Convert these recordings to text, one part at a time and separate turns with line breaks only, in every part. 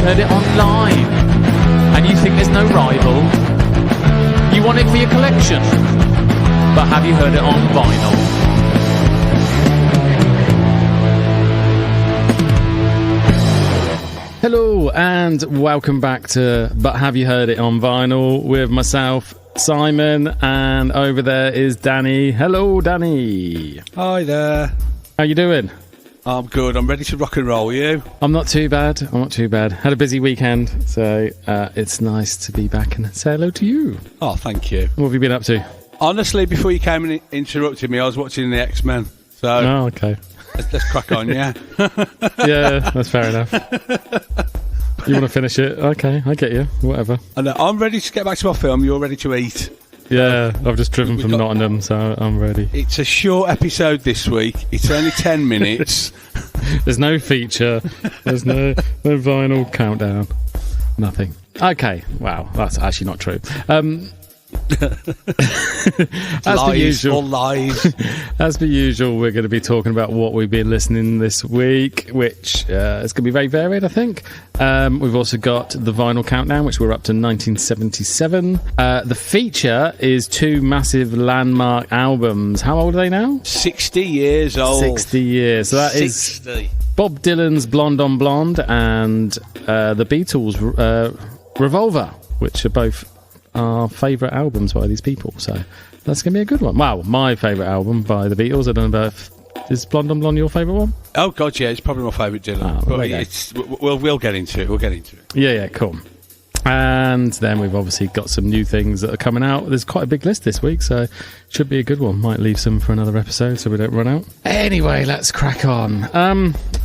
heard it online and you think there's no rival? You want it for your collection, but have you heard it on vinyl? Hello and welcome back to But Have You Heard It on Vinyl with myself, Simon, and over there is Danny. Hello, Danny.
Hi there.
How you doing?
I'm good. I'm ready to rock and roll. You?
I'm not too bad. Had a busy weekend, so it's nice to be back and say hello to you.
Oh, thank you.
What have you been up to?
Honestly, before you came and interrupted me, I was watching the X-Men. So
oh, okay.
Let's crack on, yeah?
Yeah, that's fair enough. You want to finish it? Okay, I get you. Whatever.
I'm ready to get back to my film. You're ready to eat.
Yeah, I've just driven from Nottingham, so I'm ready.
It's a short episode this week. It's only 10 minutes.
There's no feature. There's no vinyl countdown. Nothing. Okay, wow, that's actually not true.
Lies.
As per usual, we're going to be talking about what we've been listening this week, which is going to be very varied, I think. We've also got the vinyl countdown, which we're up to 1977. The feature is two massive landmark albums. How old are they now?
60 years old.
60 years. So that 60. Is Bob Dylan's Blonde on Blonde and the Beatles' Revolver, which are both our favourite albums by these people, so that's going to be a good one. Wow, my favourite album by the Beatles. I don't know if is Blonde on Blonde your favourite one?
Oh god, yeah, it's probably my favourite Dylan. We'll get into it.
Yeah, cool. And then we've obviously got some new things that are coming out. There's quite a big list this week, so should be a good one. Might leave some for another episode so we don't run out. Anyway, let's crack on.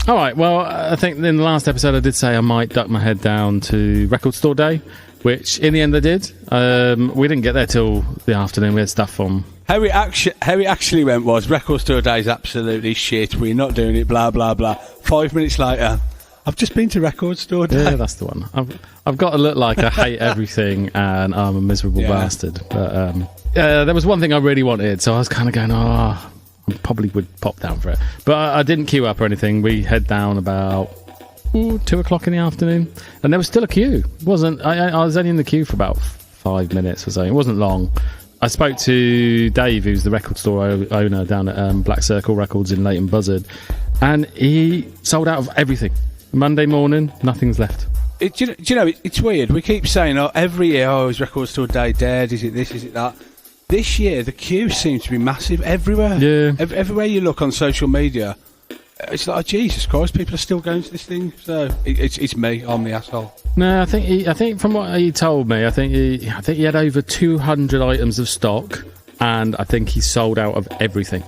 All right, well, I think in the last episode I did say I might duck my head down to Record Store Day, which in the end I did. We didn't get there till the afternoon. We had stuff on.
How it actually went was Record Store Day is absolutely shit. We're not doing it. Blah blah blah. 5 minutes later, I've just been to Record Store Day.
Yeah, that's the one. I've got to look like I hate everything and I'm a miserable bastard. But there was one thing I really wanted, so I was kind of going, I probably would pop down for it. But I didn't queue up or anything. We head down about 2 o'clock in the afternoon, and there was still a queue. I was only in the queue for about 5 minutes or so. It wasn't long. I spoke to Dave, who's the record store owner down at Black Circle Records in Leighton Buzzard, and he sold out of everything. Monday morning, nothing's left.
Do you know, it's weird. We keep saying, every year, is Record Store Day dead? Is it this? Is it that? This year, the queue seems to be massive everywhere. Yeah. Everywhere you look on social media, it's like, Jesus Christ, people are still going to this thing. So it's me, I'm the asshole.
No, I think from what he told me, I think he had over 200 items of stock, and I think he sold out of everything.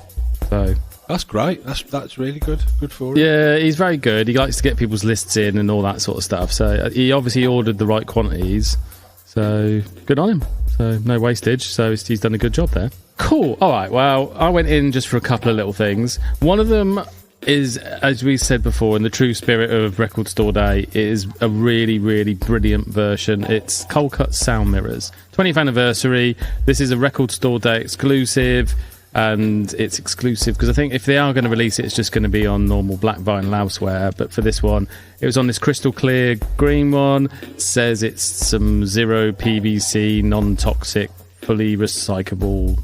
So
that's great. That's really good. Good for him.
Yeah, he's very good. He likes to get people's lists in and all that sort of stuff. So he obviously ordered the right quantities. So good on him. So no wastage. So he's done a good job there. Cool. All right. Well, I went in just for a couple of little things. One of them is, as we said before, in the true spirit of Record Store Day, it is a really, really brilliant version. It's Cold Cut Sound Mirrors. 20th anniversary. This is a Record Store Day exclusive, and it's exclusive because I think if they are going to release it, it's just going to be on normal black vinyl elsewhere. But for this one, it was on this crystal clear green one. It says it's some zero PVC, non-toxic, fully recyclable,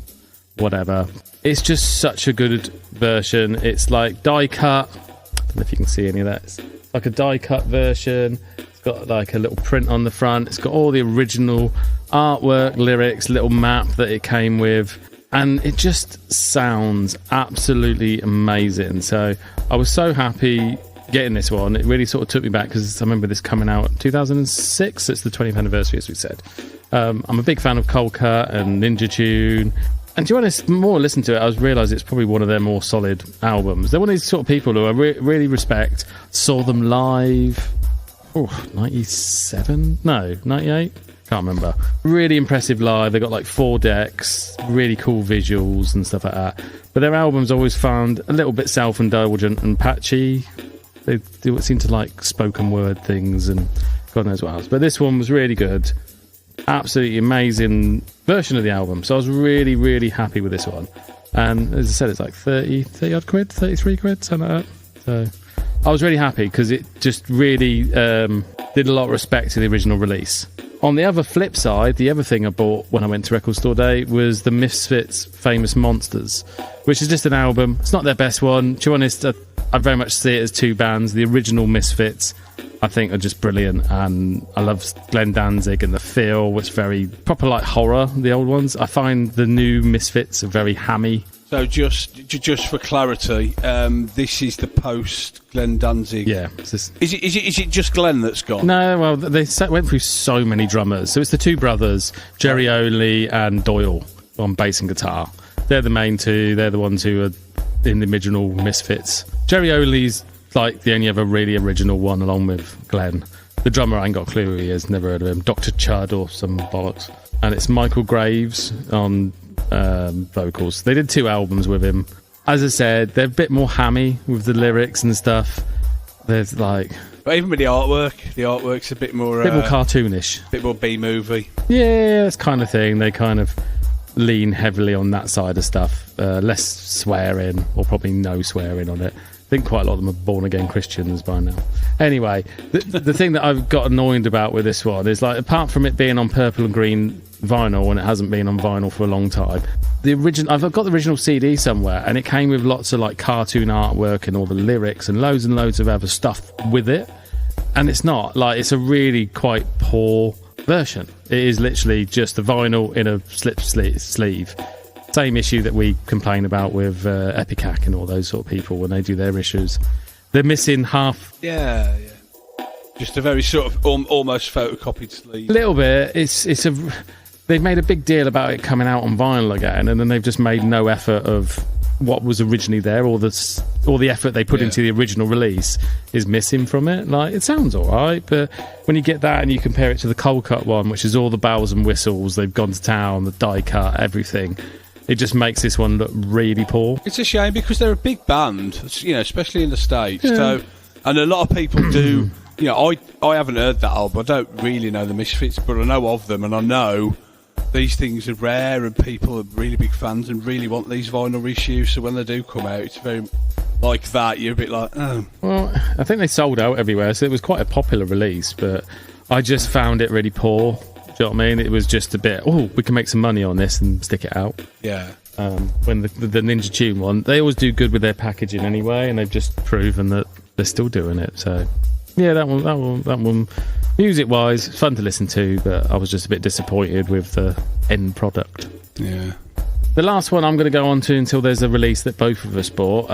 whatever. It's just such a good version. It's like die cut. I don't know if you can see any of that. It's like a die cut version. It's got like a little print on the front. It's got all the original artwork, lyrics, little map that it came with. And it just sounds absolutely amazing. So I was so happy getting this one. It really sort of took me back because I remember this coming out in 2006. It's the 20th anniversary, as we said. I'm a big fan of Cold Cut and Ninja Tune. And to be honest, the more I listen to it, I realised it's probably one of their more solid albums. They're one of these sort of people who I really respect. Saw them live, 97? No, 98? Can't remember. Really impressive live. They got like 4 decks, really cool visuals and stuff like that. But their albums I always found a little bit self-indulgent and patchy. They seem to like spoken word things and God knows what else. But this one was really good. Absolutely amazing version of the album. So I was really, really happy with this one. And as I said, it's like 30 odd quid, 33 quid, something like that. So I was really happy because it just really did a lot of respect to the original release. On the other flip side, the other thing I bought when I went to Record Store Day was the Misfits' Famous Monsters, which is just an album. It's not their best one. To be honest, I very much see it as two bands. The original Misfits, I think, are just brilliant, and I love Glenn Danzig and the feel, which is very proper like horror, the old ones. I find the new Misfits are very hammy. So
just for clarity, this is the post Glenn Danzig.
Yeah.
Is it just Glenn that's gone?
No, well, they went through so many drummers. So it's the two brothers, Jerry Only and Doyle, on bass and guitar. They're the main two. They're the ones who are in the original Misfits. Jerry Only's like the only other really original one, along with Glenn. The drummer, I ain't got a clue who he is. Never heard of him. Dr. Chud or some bollocks. And it's Michael Graves on vocals. They did 2 albums with him. As I said, they're a bit more hammy with the lyrics and stuff. There's like,
but even with the artwork's a bit more
cartoonish,
a bit more B-movie.
Yeah, that's kind of thing. They kind of lean heavily on that side of stuff. Less swearing, or probably no swearing on it. I think quite a lot of them are born-again Christians by now. Anyway, the thing that I've got annoyed about with this one is, like, apart from it being on purple and green vinyl, and it hasn't been on vinyl for a long time, I've got the original CD somewhere, and it came with lots of like cartoon artwork and all the lyrics and loads of other stuff with it, and it's not like, it's a really quite poor version. It is literally just the vinyl in a slip sleeve. Same issue that we complain about with Epicac and all those sort of people when they do their issues. They're missing half.
Yeah. Just a very sort of almost photocopied sleeve.
A little bit. They've made a big deal about it coming out on vinyl again, and then they've just made no effort of what was originally there, or the effort they put into the original release is missing from it. Like, it sounds all right, but when you get that and you compare it to the cold cut one, which is all the bells and whistles, they've gone to town, the die cut, everything, it just makes this one look really poor.
It's a shame because they're a big band, especially in the States. Yeah. So, and a lot of people do. I haven't heard that album. I don't really know the Misfits, but I know of them, and I know these things are rare, and people are really big fans and really want these vinyl reissues. So when they do come out, it's very like that. You're a bit like, oh.
Well, I think they sold out everywhere, so it was quite a popular release, but I just found it really poor. Do you know what I mean? It was just a bit, we can make some money on this and stick it out.
Yeah.
When the Ninja Tune one, they always do good with their packaging anyway, and they've just proven that they're still doing it. So, yeah, that one, music-wise, fun to listen to, but I was just a bit disappointed with the end product.
Yeah.
The last one I'm going to go on to until there's a release that both of us bought.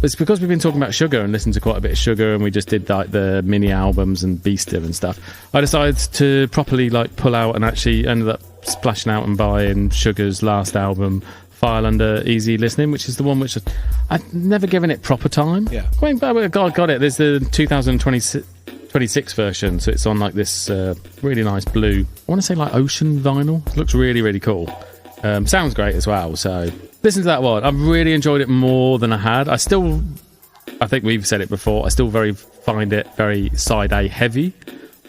It's because we've been talking about Sugar and listened to quite a bit of Sugar, and we just did like the mini albums and Beaster and stuff. I decided to properly like pull out and actually ended up splashing out and buying Sugar's last album, File Under Easy Listening, which is the one which I've never given it proper time.
Yeah.
I mean, but God, got it. There's the 2026 version, so it's on like this really nice blue, I want to say like ocean vinyl. It looks really, really cool. Sounds great as well, so listen to that one. I've really enjoyed it more than I had. I think we've said it before, I still find it very side A heavy,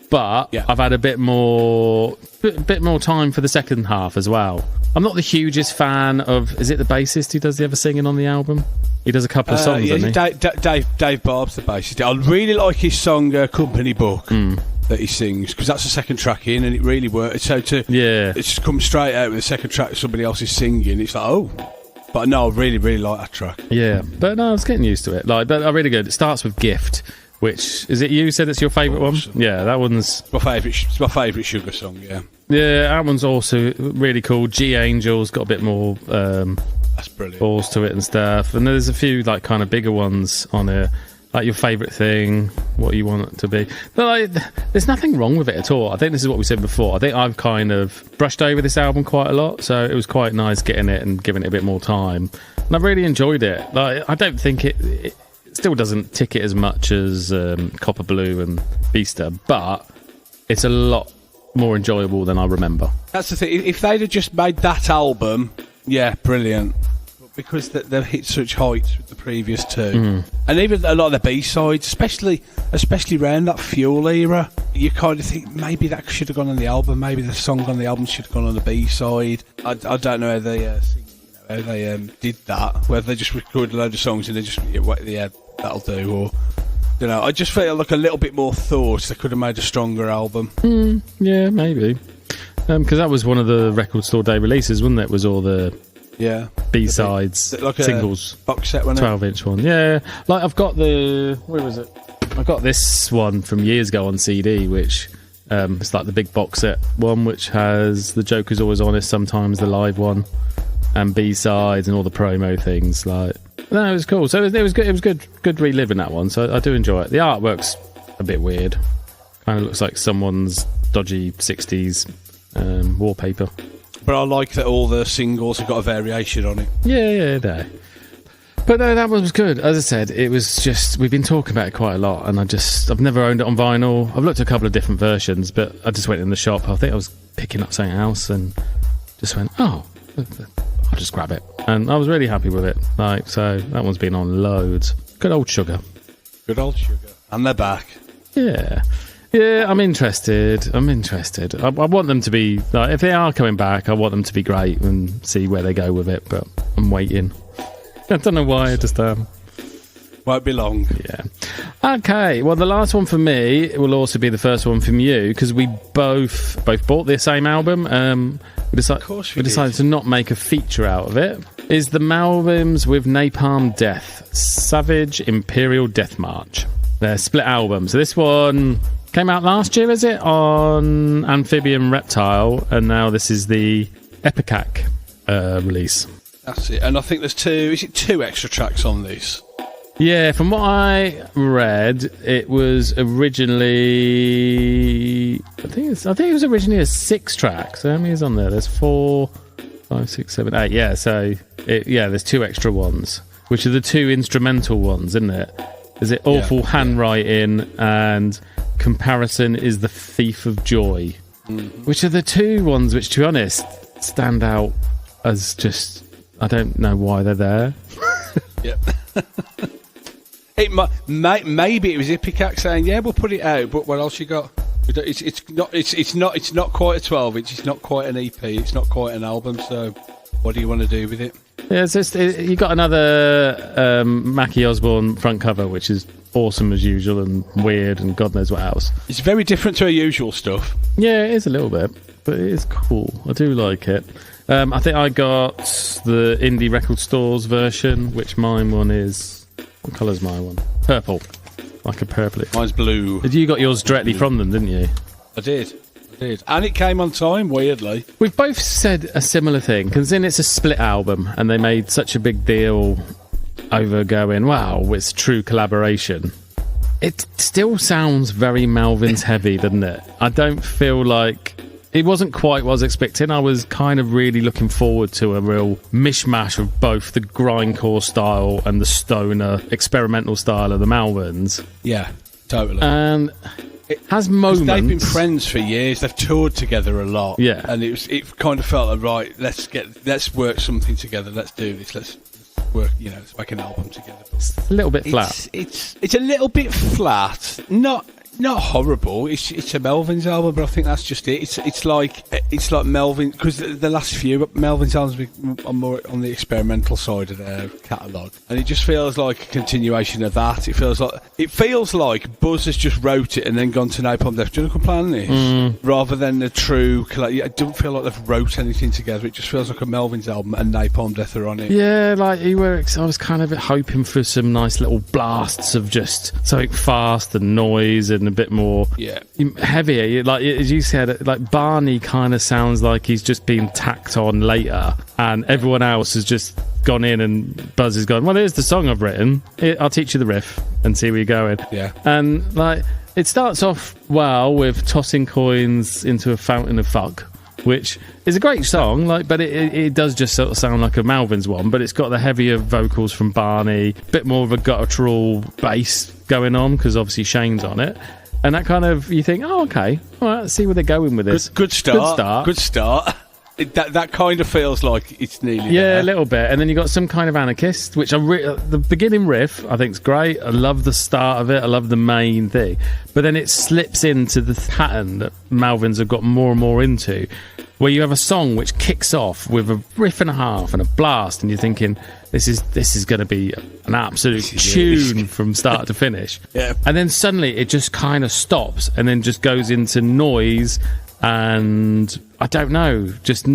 but I've had a bit more time for the second half as well. I'm not the hugest fan of, is it the bassist who does the other singing on the album? He does a couple of songs, doesn't he?
Dave Barb's the bassist. I really like his song Company Book that he sings, because that's the second track in, and it really works. So it's come straight out with the second track, somebody else is singing, it's like, but no, I really, really like that track.
Yeah, but no, I was getting used to it. Like, but really good. It starts with Gift, which, is it you said it's your favourite one? Yeah, that one's...
It's my favourite Sugar song, yeah.
Yeah, that one's also really cool. G Angel's got a bit more
that's brilliant.
balls to it and stuff. And there's a few like kind of bigger ones on here, like Your Favourite Thing, What You Want It to Be. But like, there's nothing wrong with it at all. I think this is what we said before. I think I've kind of brushed over this album quite a lot, so it was quite nice getting it and giving it a bit more time. And I really enjoyed it. Like, I don't think it still doesn't tick it as much as Copper Blue and Beaster, but it's a lot more enjoyable than I remember.
That's the thing. If they'd have just made that album, yeah, brilliant. But because they've hit such heights with the previous two, and even a lot of the B-sides, especially around that Fuel era, you kind of think maybe that should have gone on the album. Maybe the song on the album should have gone on the B-side. I don't know how they did that. Whether they just recorded a load of songs and they just that'll do, or You know, I just feel like a little bit more thought. They could have made a stronger album.
Yeah, maybe. Because that was one of the Record Store Day releases, wasn't it? It was all the B-sides,
like
singles,
box set, wasn't it?
12-inch one. Yeah, like I've got where was it? I got this one from years ago on CD, which it's like the big box set one, which has The Joker's Always Honest, sometimes the live one, and B-sides and all the promo things. Like, no, it was cool. So it was good. It was good reliving that one. So I do enjoy it. The artwork's a bit weird. Kind of looks like someone's dodgy 60s wallpaper.
But I like that all the singles have got a variation on it.
Yeah, no. But no, that one was good. As I said, it was just, we've been talking about it quite a lot, and I've never owned it on vinyl. I've looked at a couple of different versions, but I just went in the shop. I think I was picking up something else and just went, oh, I'll just grab it. And I was really happy with it. Like, so that one's been on loads. Good old Sugar.
Good old Sugar. And they're back.
Yeah. Yeah, I'm interested. I want them to be, like, if they are coming back, I want them to be great and see where they go with it, but I'm waiting. I don't know why, I just
won't be long.
Yeah. Okay, well, the last one for me will also be the first one from you, because we both bought the same album. We decided to not make a feature out of it. Is the Melvins with Napalm Death, Savage Imperial Death March. Their split album. So this one came out last year, is it? On Amphibian Reptile, and now this is the Epicac release.
That's it. And I think there's two extra tracks on this?
Yeah, from what I read, it was originally... I think it was originally a 6 track. So how many is on there? There's 4, 5, 6, 7, 8. Yeah, so there's 2 extra ones, which are the 2 instrumental ones, isn't it? Is it Awful Handwriting and Comparison is the Thief of Joy? Mm-hmm. Which are the 2 ones which, to be honest, stand out as just... I don't know why they're there.
Yep. Maybe it was Ipecac saying, "Yeah, we'll put it out," but what else you got? It's not quite a 12-inch. It's not quite an EP. It's not quite an album. So, what do you want to do with it?
Yeah, it's just you got another Mackie Osborne front cover, which is awesome as usual and weird and God knows what else.
It's very different to our usual stuff.
Yeah, it is a little bit, but it is cool. I do like it. I think I got the Indie Record Stores version, which mine one is... What colour's my one? Purple. Like a purple.
Mine's blue.
You got yours directly from them, didn't you?
I did. And it came on time, weirdly.
We've both said a similar thing, because then it's a split album, and they made such a big deal over going, wow, it's true collaboration. It still sounds very Melvins heavy, doesn't it? I don't feel like... It wasn't quite what I was expecting. I was kind of really looking forward to a real mishmash of both the grindcore style and the stoner experimental style of the Melvins.
Yeah, totally.
And it has moments.
They've been friends for years. They've toured together a lot.
Yeah,
and it kind of felt like, right, let's work something together. Let's do this. Let's work. Let's make an album together.
It's a little bit flat.
It's a little bit flat. Not horrible. It's a Melvins album, but I think that's just it. It's like Melvin, because the last few Melvins albums are more on the experimental side of their catalogue, and it just feels like a continuation of that. It feels like Buzz has just wrote it and then gone to Napalm Death. Do you want to come play on this? Rather than a true. I don't feel like they've wrote anything together. It just feels like a Melvins album and Napalm Death are on it.
Yeah, like I was kind of hoping for some nice little blasts of just something fast and noise and a bit more heavier. Like as you said, like Barney kind of sounds like he's just been tacked on later, and everyone else has just gone in and Buzz has gone, well, here's the song I've written. I'll teach you the riff and see where you're going.
Yeah.
And like it starts off well with tossing coins into a fountain of fuck, which is a great song, but it does just sort of sound like a Melvins one, but it's got the heavier vocals from Barney, a bit more of a guttural bass going on because obviously Shane's on it. And that kind of, you think, oh, okay, all right, let's see where they're going with this.
Good start. That kind of feels like it's nearly there.
A little bit. And then you got Some Kind of Anarchist, which the beginning riff I think is great. I love the start of it. I love the main thing. But then it slips into the pattern that Melvins have got more and more into, where you have a song which kicks off with a riff and a half and a blast, and you're thinking, this is going to be an absolute tune from start to finish.
Yeah.
And then suddenly it just kind of stops and then just goes into noise and I don't know, just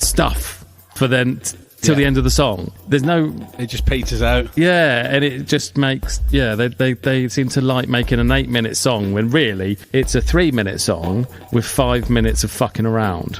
stuff for then till the end of the song. There's no...
It just peters out.
Yeah, and it just makes... Yeah, they seem to like making an 8-minute song when really it's a 3-minute song with 5 minutes of fucking around.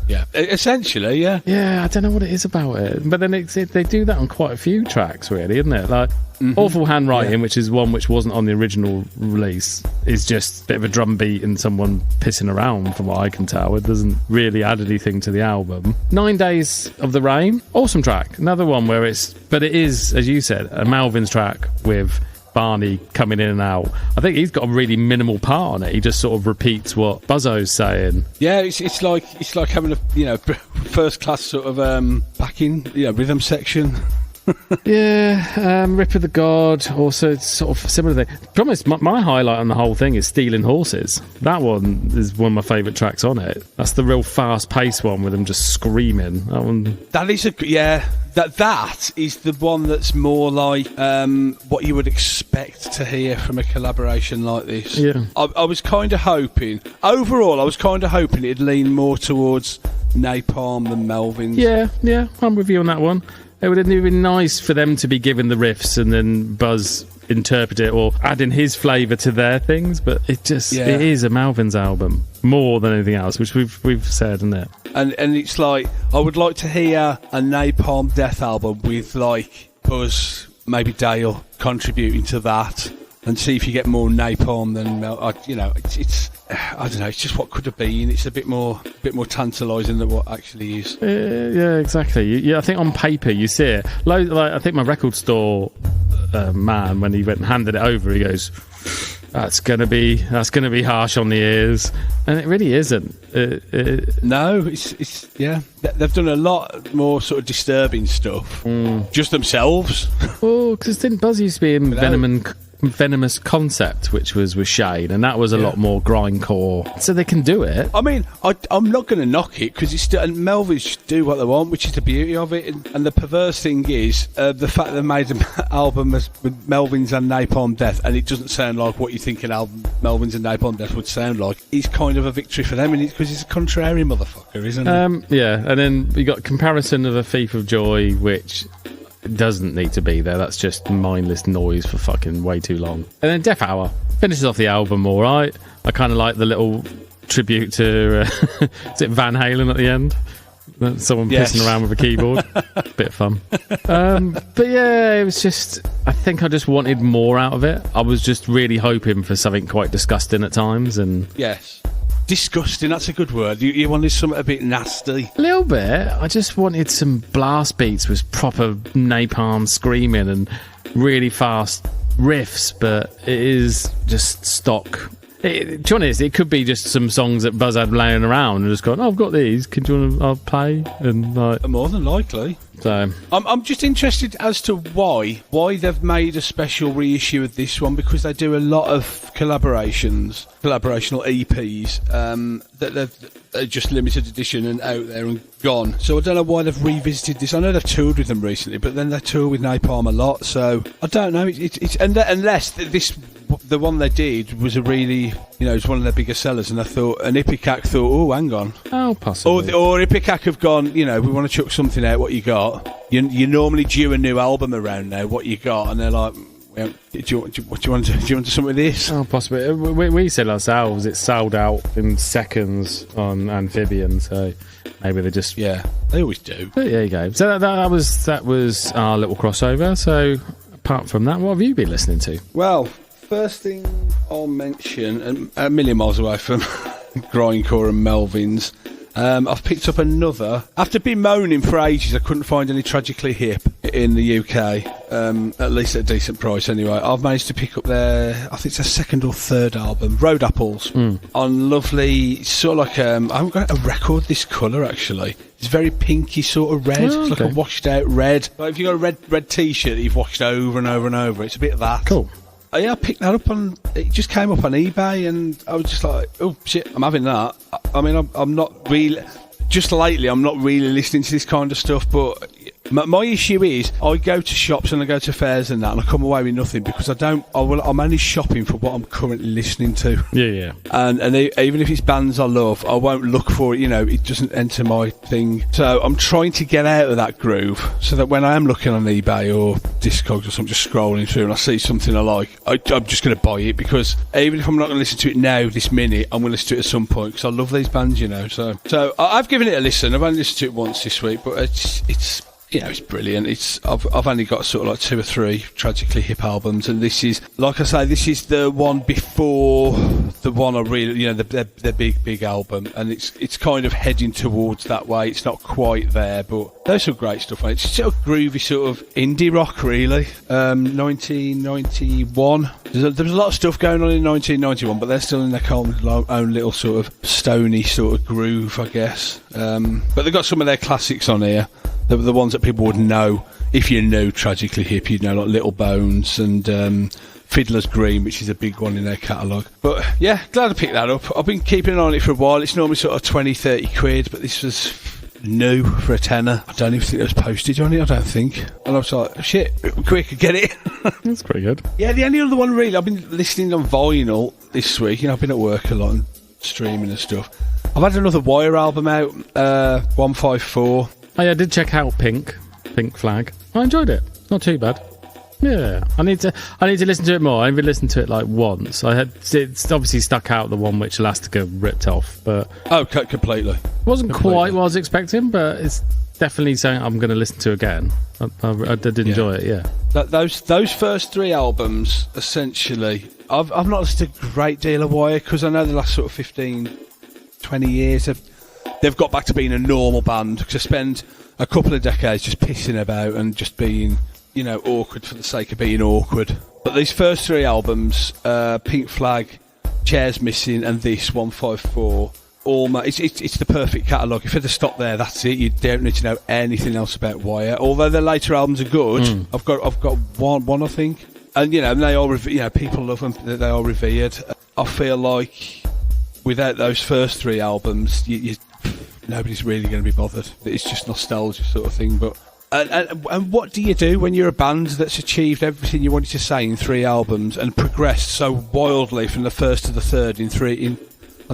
Yeah, essentially, yeah.
Yeah, I don't know what it is about it. But then they do that on quite a few tracks, really, isn't it? Like, Awful Handwriting, which is one which wasn't on the original release, is just a bit of a drum beat and someone pissing around, from what I can tell. It doesn't really add anything to the album. 9 Days of the Rain, awesome track. Another one where but it is, as you said, a Melvins track with Barney coming in and out. I think he's got a really minimal part on it. He just sort of repeats what Buzzo's saying.
Yeah, it's like having a first class sort of backing rhythm section.
Rip of the God, also sort of similar thing. Problem is, my highlight on the whole thing is Stealing Horses. That one is one of my favourite tracks on it. That's the real fast-paced one with them just screaming. That one.
That is that is the one that's more like what you would expect to hear from a collaboration like this.
Yeah.
I was kind of hoping, overall, it'd lean more towards Napalm than Melvins.
Yeah, I'm with you on that one. It would have been nice for them to be given the riffs and then Buzz interpret it or adding his flavour to their things, but it is a Melvins album more than anything else, which we've said, isn't it?
And it's like, I would like to hear a Napalm Death album with like Buzz, maybe Dale contributing to that, and see if you get more Napalm than it's I don't know. It's just what could have been. It's a bit more tantalising than what actually is.
Yeah, exactly. Yeah, I think on paper you see it. Like I think my record store man, when he went and handed it over, he goes, "That's gonna be harsh on the ears," and it really isn't.
No, it's they've done a lot more sort of disturbing stuff, just themselves.
Oh, because didn't Buzz used to be in Venomous Concept, which was with Shane, and that was a lot more grindcore, so they can do it.
I mean, I'm not going to knock it, because and Melvins do what they want, which is the beauty of it. And the perverse thing is the fact they made an album with Melvins and Napalm Death, and it doesn't sound like what you think an album Melvins and Napalm Death would sound like. It's kind of a victory for them, because he's a contrary motherfucker, isn't he?
Yeah, and then you got comparison of A Thief of Joy, which doesn't need to be there. That's just mindless noise for fucking way too long. And then Death Hour finishes off the album all right. I kind of like the little tribute to is it Van Halen at the end? Someone pissing around with a keyboard. Bit of fun. But yeah, it was just, I think I just wanted more out of it. I was just really hoping for something quite disgusting at times. And
yes, disgusting, that's a good word. You wanted something a bit nasty.
A little bit. I just wanted some blast beats with proper napalm screaming and really fast riffs, but it is just stock. To be honest, it could be just some songs that Buzz had laying around and just gone, I've got these, do you want to play? And like,
more than likely.
So
I'm just interested as to why they've made a special reissue of this one, because they do a lot of collaborational EPs that they're just limited edition and out there and gone. So I don't know why they've revisited this. I know they've toured with them recently, but then they tour with Napalm a lot. So I don't know. It's unless the one they did was a really, it's one of their bigger sellers, and I thought, and Ipecac thought, oh, hang on.
Oh, possibly.
Or Ipecac have gone, we want to chuck something out, what you got? You normally due a new album around now, what you got? And they're like, well, do you want to do something with this?
Oh, possibly. We said ourselves, it sold out in seconds on Amphibian, so maybe they just...
Yeah, they always do.
But there you go. So that was our little crossover. So apart from that, what have you been listening to?
Well, first thing I'll mention, and a million miles away from grindcore and Melvins, I've picked up another. After bemoaning for ages, I couldn't find any Tragically Hip in the UK, at least at a decent price anyway. I've managed to pick up their, I think it's their second or third album, Road Apples, on lovely, sort of like, I haven't got a record this colour actually. It's very pinky sort of red.
Oh, okay.
It's like a washed out red. Like if you've got a red t-shirt that you've washed over and over and over, it's a bit of that.
Cool.
I picked that up it just came up on eBay, and I was just like, oh shit, I'm having that. I mean, I'm not really, just lately, I'm not really listening to this kind of stuff, but my issue is I go to shops and I go to fairs and that, and I come away with nothing because I'm only shopping for what I'm currently listening to.
Yeah.
And even if it's bands I love, I won't look for it, it doesn't enter my thing. So I'm trying to get out of that groove so that when I am looking on eBay or Discogs or something, just scrolling through and I see something I like, I'm just going to buy it, because even if I'm not going to listen to it now, this minute, I'm going to listen to it at some point because I love these bands, So I've given it a listen. I've only listened to it once this week, but it's it's brilliant. I've only got sort of like 2 or 3 Tragically Hip albums, and this is, like I say, this is the one before the one I really, the big album, and it's kind of heading towards that way. It's not quite there, but there's some great stuff on it. It's sort of groovy, sort of indie rock, really. 1991. There was a lot of stuff going on in 1991, but they're still in their own little sort of stony sort of groove, I guess. But they've got some of their classics on here. The ones that people would know. If you know Tragically Hip, you'd know, like Little Bones and Fiddler's Green, which is a big one in their catalogue. But yeah, glad I picked that up. I've been keeping an eye on it for a while. It's normally sort of 20-30 quid, but this was new for a tenner. I don't even think there was postage on it, I don't think. And I was like, shit, quick, get it.
That's pretty good. Yeah,
the only other one really, I've been listening on vinyl this week. I've been at work a lot and streaming and stuff. I've had another Wire album out, 154.
Oh yeah, I did check out Pink Flag. I enjoyed it. Not too bad. Yeah, I need to listen to it more. I only listened to it like once. It's obviously stuck out the one which Elastica ripped off, but
completely.
Wasn't quite what I was expecting, but it's definitely something I'm going to listen to again. I did enjoy it. Yeah.
Those first 3 albums, essentially, I've not listened to a great deal of Wire because I know the last sort of 15, 20 years they've got back to being a normal band, because I spend a couple of decades just pissing about and just being, awkward for the sake of being awkward. But these first 3 albums, Pink Flag, Chairs Missing, and this 154, it's the perfect catalogue. If you had to stop there, that's it. You don't need to know anything else about Wire. Although their later albums are good, I've got one I think, and and they all people love them. They are revered. I feel like without those first 3 albums, nobody's really going to be bothered. It's just nostalgia sort of thing. But and what do you do when you're a band that's achieved everything you wanted to say in 3 albums and progressed so wildly from the first to the third in I think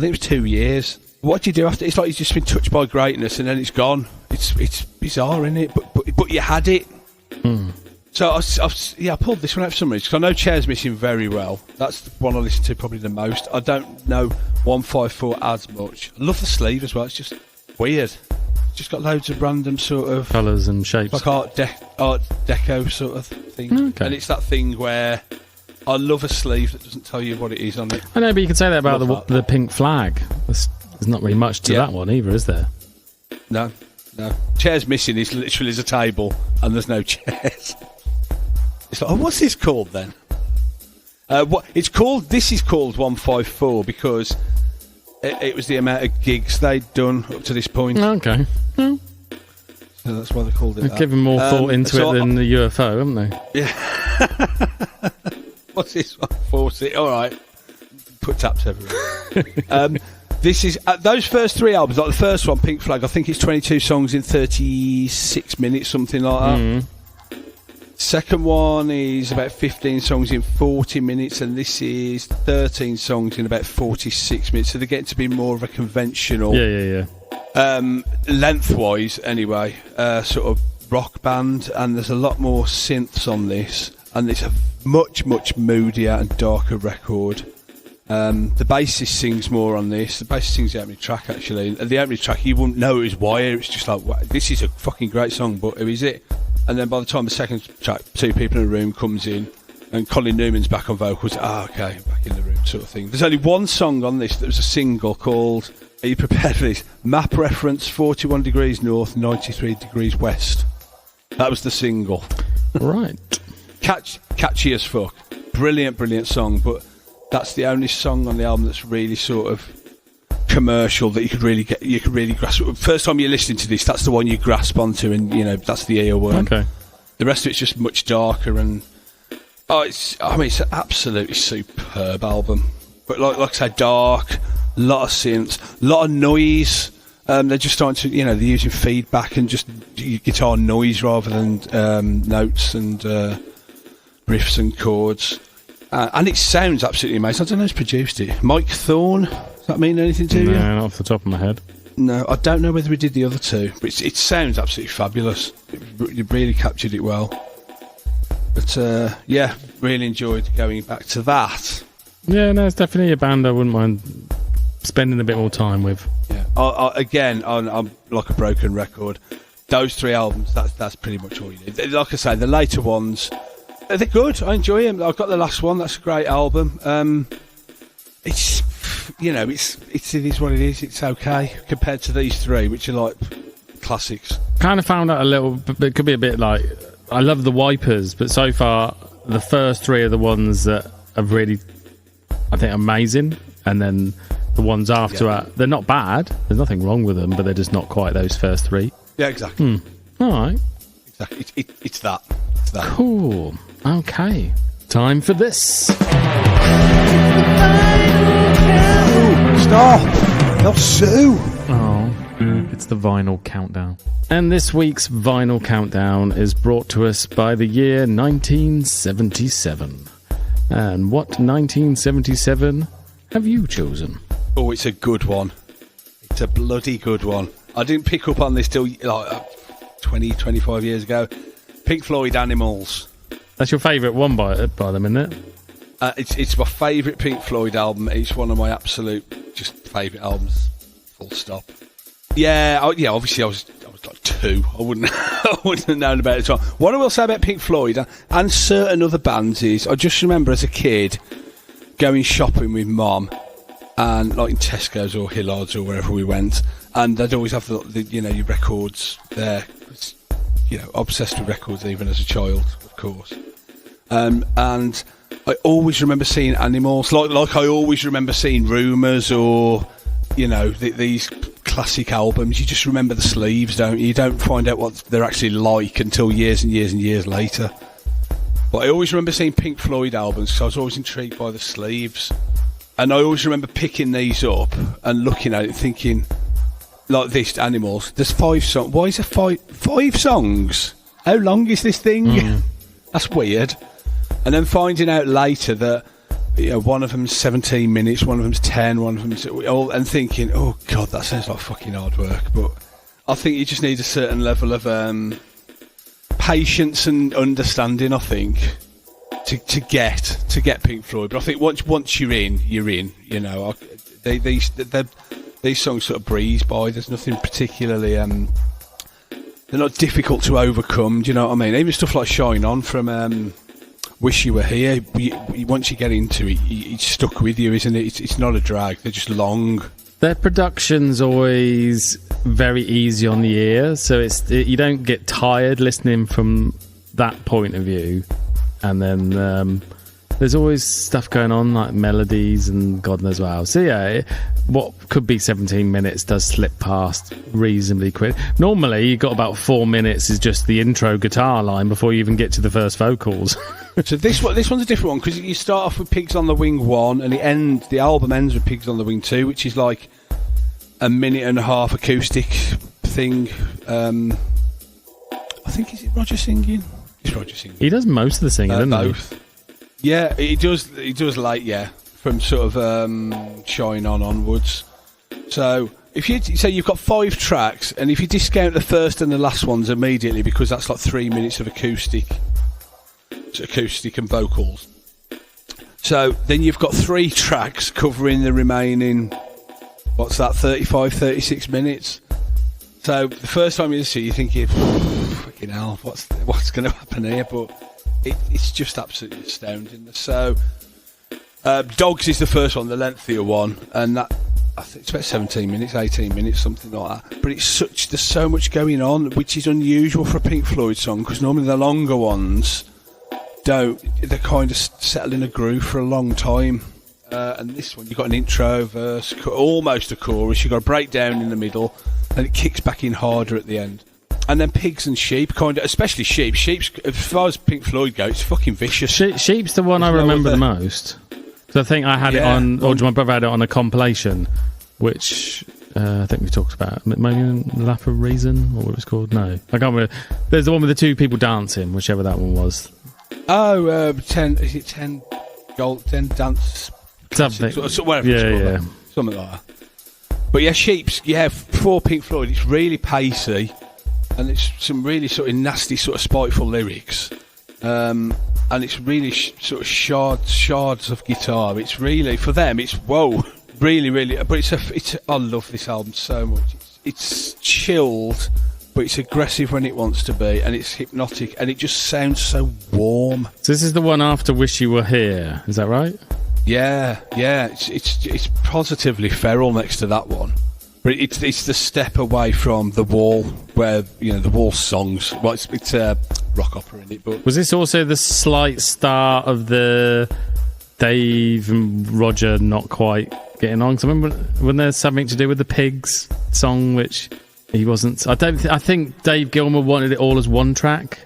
it was 2 years? What do you do after? It's like you've just been touched by greatness and then it's gone. It's bizarre, isn't it? But you had it. So I pulled this one out for some reason, because I know Chairs Missing very well. That's the one I listen to probably the most. I don't know 154 as much. I love the sleeve as well. It's just weird. It's just got loads of random sort of
colours and shapes,
like art deco sort of thing.
Okay.
And it's that thing where I love a sleeve that doesn't tell you what it is on it.
I know, but you can say that about the Pink Flag. There's not really much to that one either, is there?
No. Chairs Missing is literally a table and there's no chairs. It's like, what's this called then? This is called 154 because it was the amount of gigs they'd done up to this point.
Okay.
So that's why they called it that.
They've given more thought into it than the UFO, haven't they?
Yeah. What's this 140? All right. Put taps everywhere. This is those first 3 albums, like the first one, Pink Flag, I think it's 22 songs in 36 minutes, something like that. Second one is about 15 songs in 40 minutes, and this is 13 songs in about 46 minutes. So they're getting to be more of a conventional, lengthwise anyway, sort of rock band. And there's a lot more synths on this, and it's a much moodier and darker record. The bassist sings more on this. The bassist sings the opening track, actually. The opening track, you wouldn't know it was Wire. It's just like, wow, this is a fucking great song, but who is it? And then by the time the second track, 2 people in a room comes in, and Colin Newman's back on vocals. Okay, back in the room, sort of thing. There's only one song on this that was a single called, are you prepared for this? Map reference 41 degrees north, 93 degrees west. That was the single.
Right.
Catchy as fuck. Brilliant song, but that's the only song on the album that's really sort of commercial that you could really grasp. First time you're listening to this, that's the one you grasp onto, and that's the earworm.
Okay.
The rest of it's just much darker, and it's an absolutely superb album. But like I say, dark, a lot of synths, a lot of noise. They're just starting to, they're using feedback and just guitar noise rather than notes and riffs and chords. And it sounds absolutely amazing. I don't know who's produced it. Mike Thorne? Does that mean anything to you?
No, not off the top of my head.
No, I don't know whether we did the other two, but it sounds absolutely fabulous. You really captured it well. But really enjoyed going back to that.
Yeah, no, it's definitely a band I wouldn't mind spending a bit more time with.
Yeah, I'm like a broken record. Those 3 albums, that's pretty much all you need. Like I say, the later ones, they're good. I enjoy them. I've got the last one. That's a great album. It's it is what it is. It's okay compared to these 3, which are like classics.
Kind of found out a little, but it could be a bit like, I love the Wipers, but so far the first 3 are the ones that are really, I think, amazing, and then the ones after that, they're not bad. There's nothing wrong with them, but they're just not quite those first 3.
Yeah, exactly.
All right.
Exactly. It's that. It's that.
Cool. Okay. Time for this.
Stop! They'll sue!
Oh, it's the vinyl countdown. And this week's vinyl countdown is brought to us by the year 1977. And what 1977 have you chosen?
Oh, it's a good one. It's a bloody good one. I didn't pick up on this till 25 years ago. Pink Floyd, Animals.
That's your favourite one by them, isn't it?
It's my favourite Pink Floyd album. It's one of my absolute just favourite albums. Full stop. Yeah. Obviously, I was like 2. I wouldn't have known about it. What I will say about Pink Floyd and certain other bands is, I just remember as a kid going shopping with Mum, and like in Tesco's or Hillard's or wherever we went, and they'd always have the your records there. Obsessed with records even as a child, of course. And I always remember seeing Animals, like I always remember seeing Rumours or these classic albums. You just remember the sleeves, don't you? You don't find out what they're actually like until years and years and years later. But I always remember seeing Pink Floyd albums, because I was always intrigued by the sleeves. And I always remember picking these up and looking at it thinking, like this, Animals, there's 5 songs. Why is there 5 songs? How long is this thing? That's weird. And then finding out later that one of them's 17 minutes, one of them's 10, one of them's all, and thinking, oh God, that sounds like fucking hard work. But I think you just need a certain level of patience and understanding, I think, to get Pink Floyd. But I think once you're in, you're in. These songs sort of breeze by. There's nothing particularly they're not difficult to overcome. Do you know what I mean? Even stuff like Shine On from Wish You Were Here. Once you get into it, it's stuck with you, isn't it? It's not a drag. They're just long.
Their production's always very easy on the ear, so you don't get tired listening from that point of view. And then there's always stuff going on, like melodies and God knows what else. So yeah, what could be 17 minutes does slip past reasonably quick. Normally, you got about 4 minutes is just the intro guitar line before you even get to the first vocals.
So this one's a different one, because you start off with Pigs on the Wing 1, and the album ends with Pigs on the Wing 2, which is like a minute and a half acoustic thing. I think, is it Roger singing? It's Roger singing.
He does most of the singing, doesn't
both. He? Yeah, he does like, from sort of Shine On onwards. So if you say you've got 5 tracks, and if you discount the first and the last ones immediately, because that's like 3 minutes of acoustic and vocals. So then you've got 3 tracks covering the remaining, 35, 36 minutes. So the first time you listen, you're thinking, fucking hell, what's going to happen here? But it's just absolutely astounding. So Dogs is the first one, the lengthier one, and that, I think it's about 17 minutes, 18 minutes, something like that. But there's so much going on, which is unusual for a Pink Floyd song, because normally the longer ones they kind of settle in a groove for a long time. And this one, you've got an intro, verse, almost a chorus, you've got a breakdown in the middle, and it kicks back in harder at the end. And then pigs and sheep, kind of, especially sheep. Sheep's, as far as Pink Floyd go, it's fucking vicious.
Sheep's the one I remember the most. So I think I had it on, or my brother had it on a compilation, which I think we talked about. Maybe Lap of Reason, or what it was called? No, I can't remember. There's the one with the two people dancing, whichever that one was.
Oh, 10, is it 10 gold, 10 dance?
Something.
Whatever it's called, something like that. But yeah, sheep's, for Pink Floyd, it's really pacey, and it's some really sort of nasty, sort of spiteful lyrics. And it's really sort of shards of guitar. It's really, for them, it's really, really. But I love this album so much. It's chilled, but it's aggressive when it wants to be, and it's hypnotic, and it just sounds so warm.
So this is the one after "Wish You Were Here," is that right?
Yeah. It's positively feral next to that one. But it's the step away from The Wall, where, the Wall songs. Well, it's a rock opera in it. But
was this also the slight start of the Dave and Roger not quite getting on? Because I remember when there's something to do with the Pigs song, which he wasn't. I think Dave Gilmour wanted it all as one track,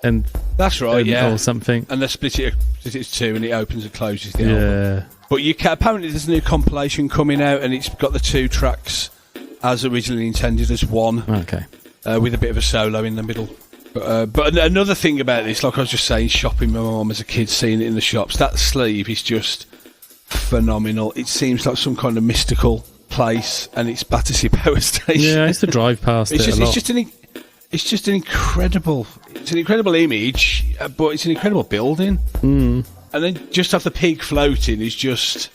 and
that's right,
or something.
And they split it two, and it opens and closes the album. But apparently there's a new compilation coming out, and it's got the 2 tracks as originally intended as one.
Okay.
With a bit of a solo in the middle. But another thing about this, like I was just saying, shopping with my mum as a kid, seeing it in the shops, that sleeve is just phenomenal. It seems like some kind of mystical place, and it's Battersea Power Station.
Yeah, I used to drive past it a lot.
It's just an incredible image, but it's an incredible building. And then just have the pig floating is just,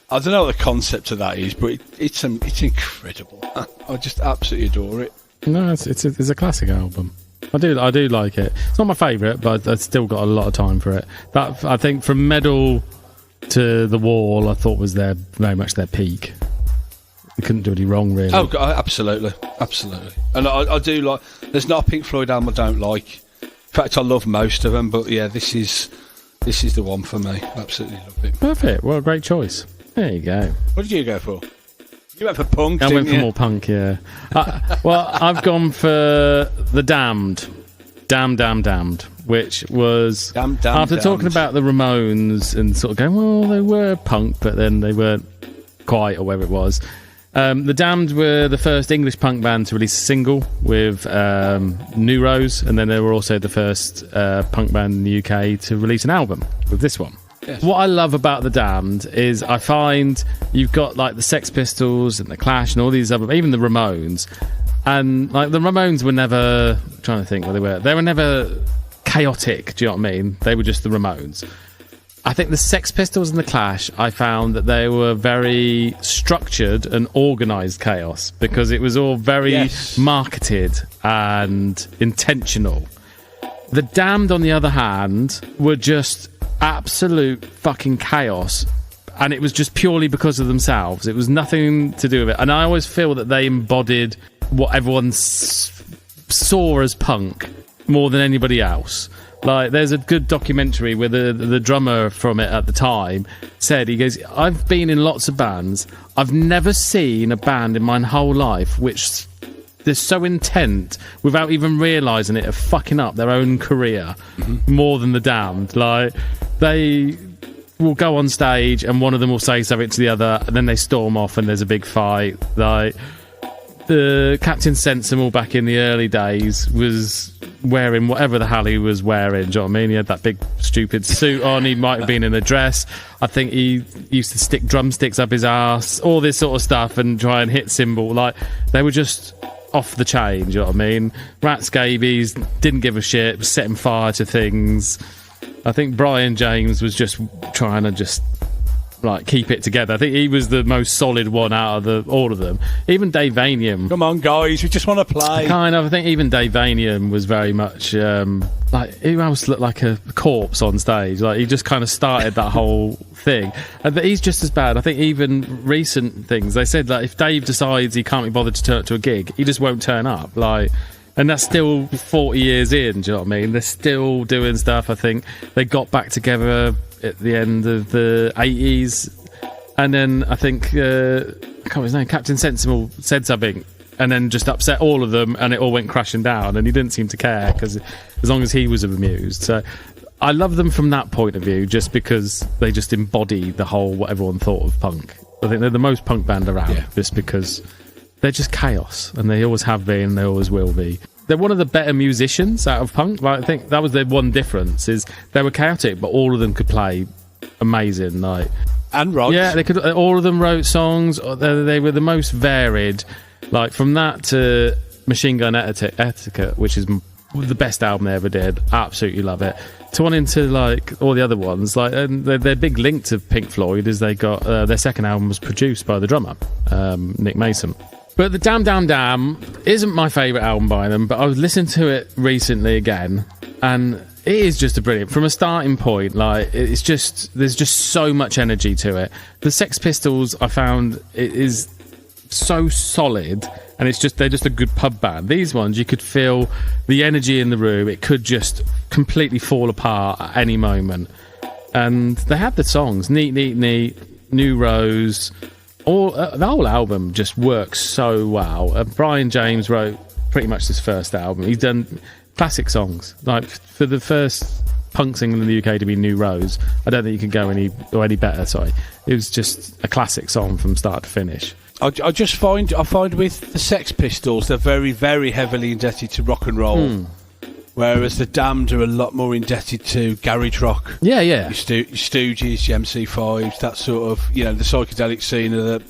I don't know what the concept of that is, but it's incredible. I just absolutely adore it.
No, it's a classic album. I do like it. It's not my favourite, but I've still got a lot of time for it. That, I think, from Medal to The Wall, I thought was very much their peak. They couldn't do any wrong, really.
Oh, absolutely. And I do like. There's not a Pink Floyd album I don't like. In fact, I love most of them, but yeah, this is the one for me. Absolutely love it.
Perfect. Well, great choice. There you go.
What did you go for? You went for punk,
I went for more punk, yeah. Well, I've gone for The Damned. Damned, which was... after talking about the Ramones and sort of going, well, they were punk, but then they weren't quite, or whatever it was. The Damned were the first English punk band to release a single with New Rose, and then they were also the first punk band in the UK to release an album with this one. Yes. What I love about The Damned is I find you've got like the Sex Pistols and the Clash and all these other, even the Ramones, and like the Ramones were never, I'm trying to think what they were never chaotic, do you know what I mean? They were just the Ramones. I think the Sex Pistols and the Clash, I found that they were very structured and organised chaos, because it was all very marketed and intentional. The Damned, on the other hand, were just absolute fucking chaos, and it was just purely because of themselves. It was nothing to do with it, and I always feel that they embodied what everyone saw as punk more than anybody else. Like, there's a good documentary where the drummer from it at the time said, he goes, I've been in lots of bands, I've never seen a band in my whole life which they're so intent, without even realising it, of fucking up their own career more than the Damned. Like, they will go on stage and one of them will say something to the other, and then they storm off and there's a big fight. Like, the Captain Sensible back in the early days was wearing whatever the hell he was wearing, do you know what I mean? He had that big stupid suit on, he might have been in a dress, I think he used to stick drumsticks up his arse, all this sort of stuff, and try and hit cymbal. Like, they were just off the chain, do you know what I mean? Rat scabies, didn't give a shit, setting fire to things. I think Brian James was just trying to just like keep it together. I think he was the most solid one out of all of them. Even Dave Vanian.
Come on, guys, we just want to play.
Kind of. I think even Dave Vanian was very much like, who else looked like a corpse on stage? Like, he just kind of started that whole thing. But he's just as bad. I think even recent things, they said that if Dave decides he can't be bothered to turn up to a gig, he just won't turn up. Like, and that's still 40 years in, do you know what I mean? They're still doing stuff. I think they got back together at the end of the 80s, and then I think I can't remember his name, Captain Sensible said something and then just upset all of them, and it all went crashing down, and he didn't seem to care, because as long as he was amused. So I love them from that point of view, just because they just embody the whole what everyone thought of punk. I think they're the most punk band around, just because they're just chaos, and they always have been, and they always will be. They're one of the better musicians out of punk. Like, I think that was their one difference, is they were chaotic, but all of them could play amazing. Like,
and wrote.
Yeah, they could. All of them wrote songs. They were the most varied. Like, from that to Machine Gun Etiquette, which is the best album they ever did. Absolutely love it. To on into like all the other ones, like, and their big link to Pink Floyd is they got their second album was produced by the drummer, Nick Mason. But the Damn Damn Damn isn't my favourite album by them, but I was listening to it recently again, and it is just a brilliant, from a starting point, like, it's just, there's just so much energy to it. The Sex Pistols, I found, it is so solid, and it's just, they're just a good pub band. These ones, you could feel the energy in the room. It could just completely fall apart at any moment. And they had the songs, Neat, Neat, Neat, New Rose, the whole album just works so well. Brian James wrote pretty much this first album. He's done classic songs. Like, for the first punk single in the UK to be New Rose, I don't think you can go any better. Sorry, it was just a classic song from start to finish.
I find with the Sex Pistols, they're very, very heavily indebted to rock and roll. Whereas the Damned are a lot more indebted to garage rock.
Yeah.
Your Stooges, your MC5s, that sort of, the psychedelic scene of the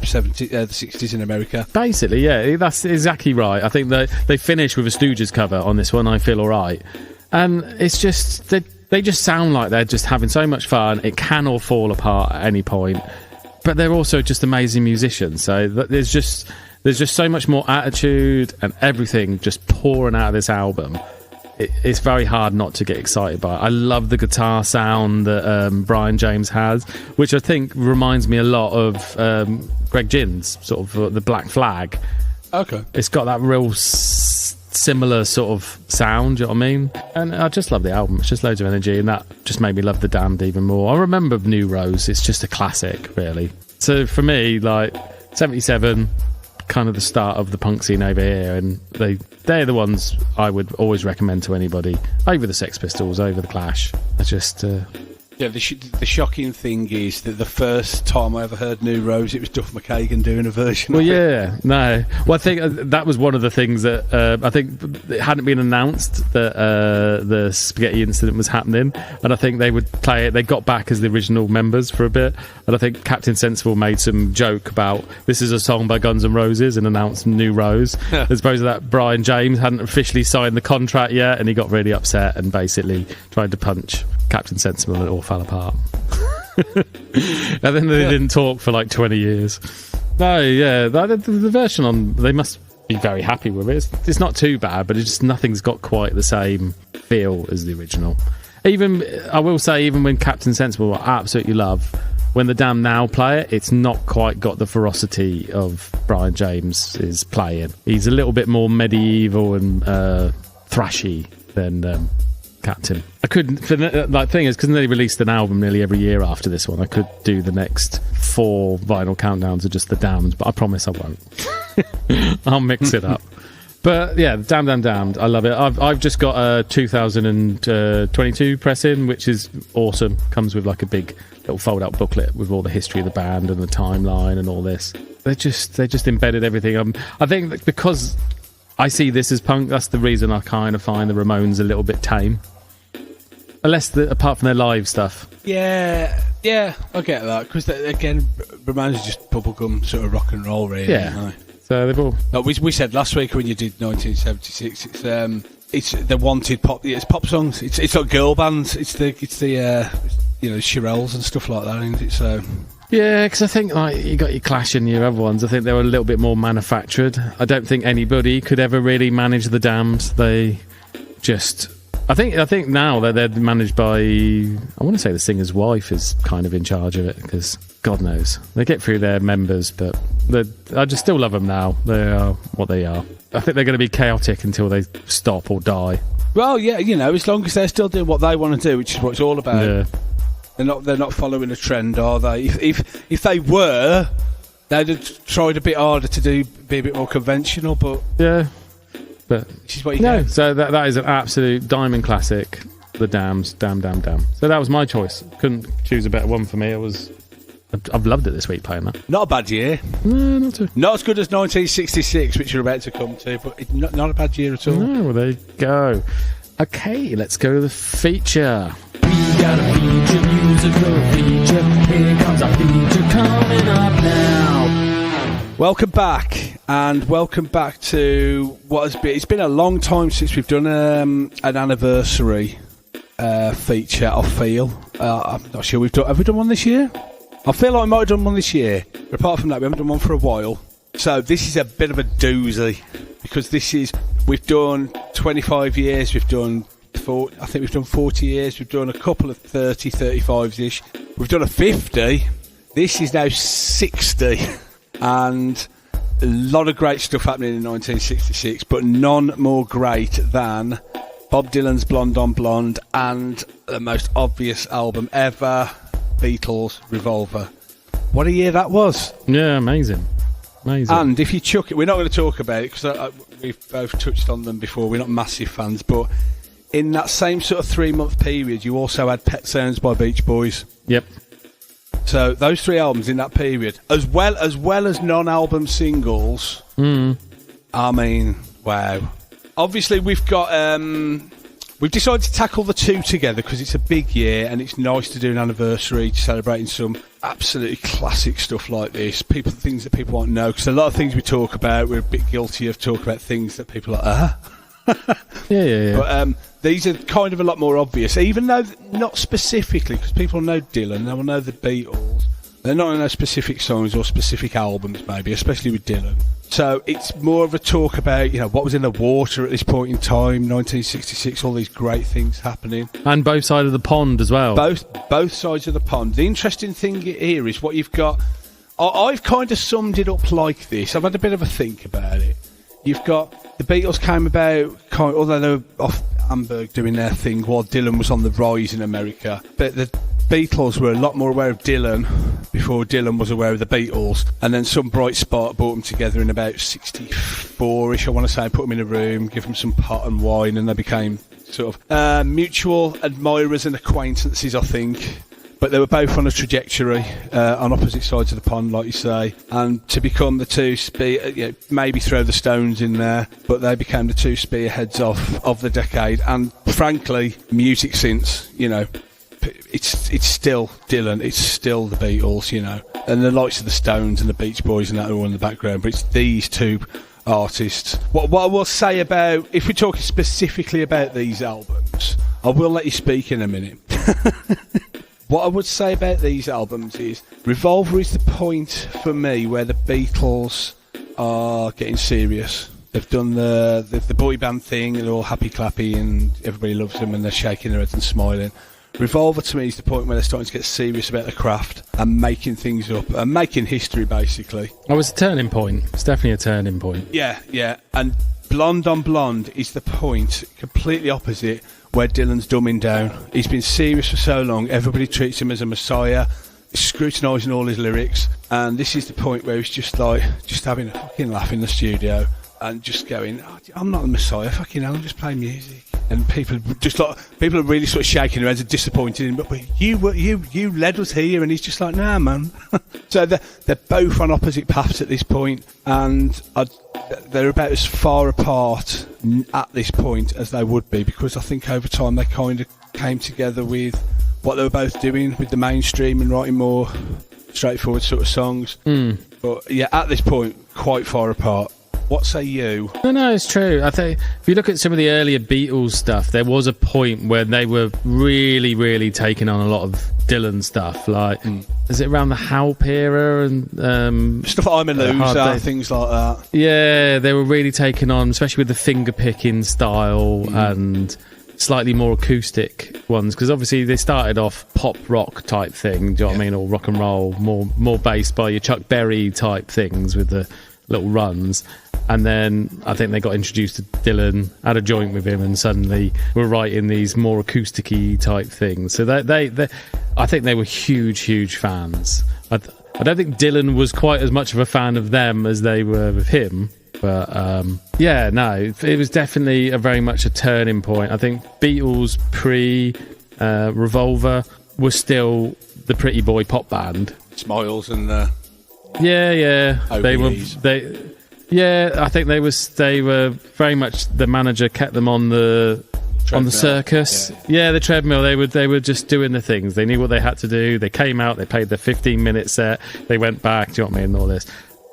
60s in America.
Basically, yeah, that's exactly right. I think they finish with a Stooges cover on this one, I Feel Alright. And it's just, they just sound like they're just having so much fun. It can all fall apart at any point. But they're also just amazing musicians. So there's just so much more attitude and everything just pouring out of this album. It's very hard not to get excited by it. I love the guitar sound that Brian James has, which I think reminds me a lot of Greg Ginn's sort of the Black Flag.
Okay.
It's got that real similar sort of sound, you know what I mean? And I just love the album. It's just loads of energy, and that just made me love the Damned even more. I remember New Rose. It's just a classic, really. So for me, like, 77... kind of the start of the punk scene over here, and they're the ones I would always recommend to anybody, over the Sex Pistols, over the Clash. I just
the shocking thing is that the first time I ever heard New Rose, it was Duff McKagan doing a version of it. I think that was one of the things that I think it hadn't been announced that the Spaghetti incident was happening, and I think they would play it. They got back as the original members for a bit, and I think Captain Sensible made some joke about this is a song by Guns N' Roses and announced New Rose. As opposed to that, Brian James hadn't officially signed the contract yet, and he got really upset and basically tried to punch Captain Sensible, and it all fell apart. And then they didn't talk for like 20 years. No, yeah, the version on, they must be very happy with it. It's not too bad, but it's just, nothing's got quite the same feel as the original. Even, I will say, even when Captain Sensible I absolutely love, when the Damned now play it, it's not quite got the ferocity of Brian James is playing. He's a little bit more medieval and thrashy than Captain. I couldn't, thing is, because they released an album nearly every year after this one, I could do the next 4 vinyl countdowns of just the Damned, but I promise I won't. I'll mix it up. But yeah, Damned, I love it. I've just got a 2022 press-in, which is awesome. Comes with like a big little fold-out booklet with all the history of the band and the timeline and all this. They just embedded everything. I think that because I see this as punk, that's the reason I kind of find the Ramones a little bit tame. Apart from their live stuff. Yeah, I get that. Because, again, Ramones are just bubblegum sort of rock and roll, really.
Yeah. So they've all...
No, we said last week when you did 1976, it's the wanted pop. It's pop songs. It's like girl bands. It's the Shirelles and stuff like that, isn't it? So...
Yeah, because I think like you got your Clash and your other ones. I think they were a little bit more manufactured. I don't think anybody could ever really manage the Damned. They just... I think now that they're managed by, I want to say the singer's wife is kind of in charge of it, because God knows they get through their members, but I just still love them now. They are what they are. I think they're going to be chaotic until they stop or die.
Well, yeah, as long as they're still doing what they want to do, which is what it's all about. Yeah. They're not following a trend, are they? If they were, They'd have tried a bit harder to be a bit more conventional, but
yeah, but
this is what you get.
So that is an absolute diamond classic. The Damns, damn. So that was my choice. Couldn't choose a better one for me. I've loved it this week playing that.
Not a bad year.
No, not too.
Not as good as 1966, which you're about to come to, but not a bad year at all.
No, well, there you go. Okay, let's go to the feature.
We got a feature, musical feature. Here comes our feature coming up now.
Welcome back, and welcome back to what has been. It's been a long time since we've done an anniversary feature. I feel I'm not sure have we done one this year? I feel like I might have done one this year, but apart from that, we haven't done one for a while. So this is a bit of a doozy, because we've done 25 years, we've done 40 years, we've done a couple of 30, 35s-ish, we've done a 50, this is now 60, and a lot of great stuff happening in 1966, but none more great than Bob Dylan's Blonde on Blonde and the most obvious album ever, Beatles' Revolver. What a year that was.
Yeah, amazing.
And if you chuck it, we're not going to talk about it because we've both touched on them before, we're not massive fans, but in that same sort of 3-month period you also had Pet Sounds by Beach Boys.
Yep.
So those 3 albums in that period, as well as non-album singles. I mean, wow. Obviously we've got we've decided to tackle the 2 together because it's a big year and it's nice to do an anniversary celebrating some absolutely classic stuff like this. Things that people won't know, because a lot of things we talk about, we're a bit guilty of talking about things that people are like,
Yeah.
But these are kind of a lot more obvious, even though not specifically, because people know Dylan, they will know the Beatles. They're not going to know specific songs or specific albums, maybe, especially with Dylan. So it's more of a talk about, what was in the water at this point in time, 1966, all these great things happening.
And both sides of the pond as well.
Both sides of the pond. The interesting thing here is what you've got. I've kind of summed it up like this. I've had a bit of a think about it. You've got the Beatles came about, although they were off Hamburg doing their thing while Dylan was on the rise in America. But the Beatles were a lot more aware of Dylan before Dylan was aware of the Beatles, and then some bright spark brought them together in about 64ish, I want to say, put them in a room, give them some pot and wine, and they became sort of mutual admirers and acquaintances, I think. But they were both on a trajectory on opposite sides of the pond, like you say, and to become the two maybe throw the Stones in there, but they became the 2 spearheads of the decade, and frankly, music since, it's still Dylan, it's still the Beatles, and the likes of the Stones and the Beach Boys and that are all in the background, but it's these 2 artists. What I will say about, if we're talking specifically about these albums, I will let you speak in a minute. What I would say about these albums is Revolver is the point for me where the Beatles are getting serious. They've done the boy band thing, and they're all happy clappy and everybody loves them and they're shaking their heads and smiling. Revolver to me is the point where they're starting to get serious about the craft and making things up and making history, basically.
Oh, it's a turning point. It's definitely a turning point.
Yeah. And Blonde on Blonde is the point, completely opposite, where Dylan's dumbing down. He's been serious for so long, everybody treats him as a messiah, scrutinising all his lyrics, and this is the point where he's just having a fucking laugh in the studio and just going, I'm not the messiah, fucking hell, I'm just playing music. And people are really sort of shaking their heads and disappointed in him, but you led us here, and he's just like, nah, man. So they're both on opposite paths at this point, and they're about as far apart at this point as they would be, because I think over time they kind of came together with what they were both doing with the mainstream and writing more straightforward sort of songs. But yeah, at this point, quite far apart. What say you?
No, it's true. I think if you look at some of the earlier Beatles stuff, there was a point where they were really, really taking on a lot of Dylan stuff. Like, is it around the Halp era and
stuff like I'm a Loser, things like that?
Yeah, they were really taking on, especially with the finger picking style and slightly more acoustic ones, because obviously they started off pop rock type thing. Do you know what I mean? Or rock and roll, more based by your Chuck Berry type things with the little runs. And then I think they got introduced to Dylan, had a joint with him, and suddenly were writing these more acoustic-y type things. So they I think they were huge fans. I don't think Dylan was quite as much of a fan of them as they were with him. But yeah, no, it was definitely very much a turning point. I think Beatles pre-Revolver was still the pretty boy pop band.
Smiles and
yeah,
OBEs.
I think they were very much, the manager kept them on the circus. Yeah, the treadmill. They were just doing the things. They knew what they had to do. They came out, they played the 15-minute set, they went back, do you know what I mean, and all this.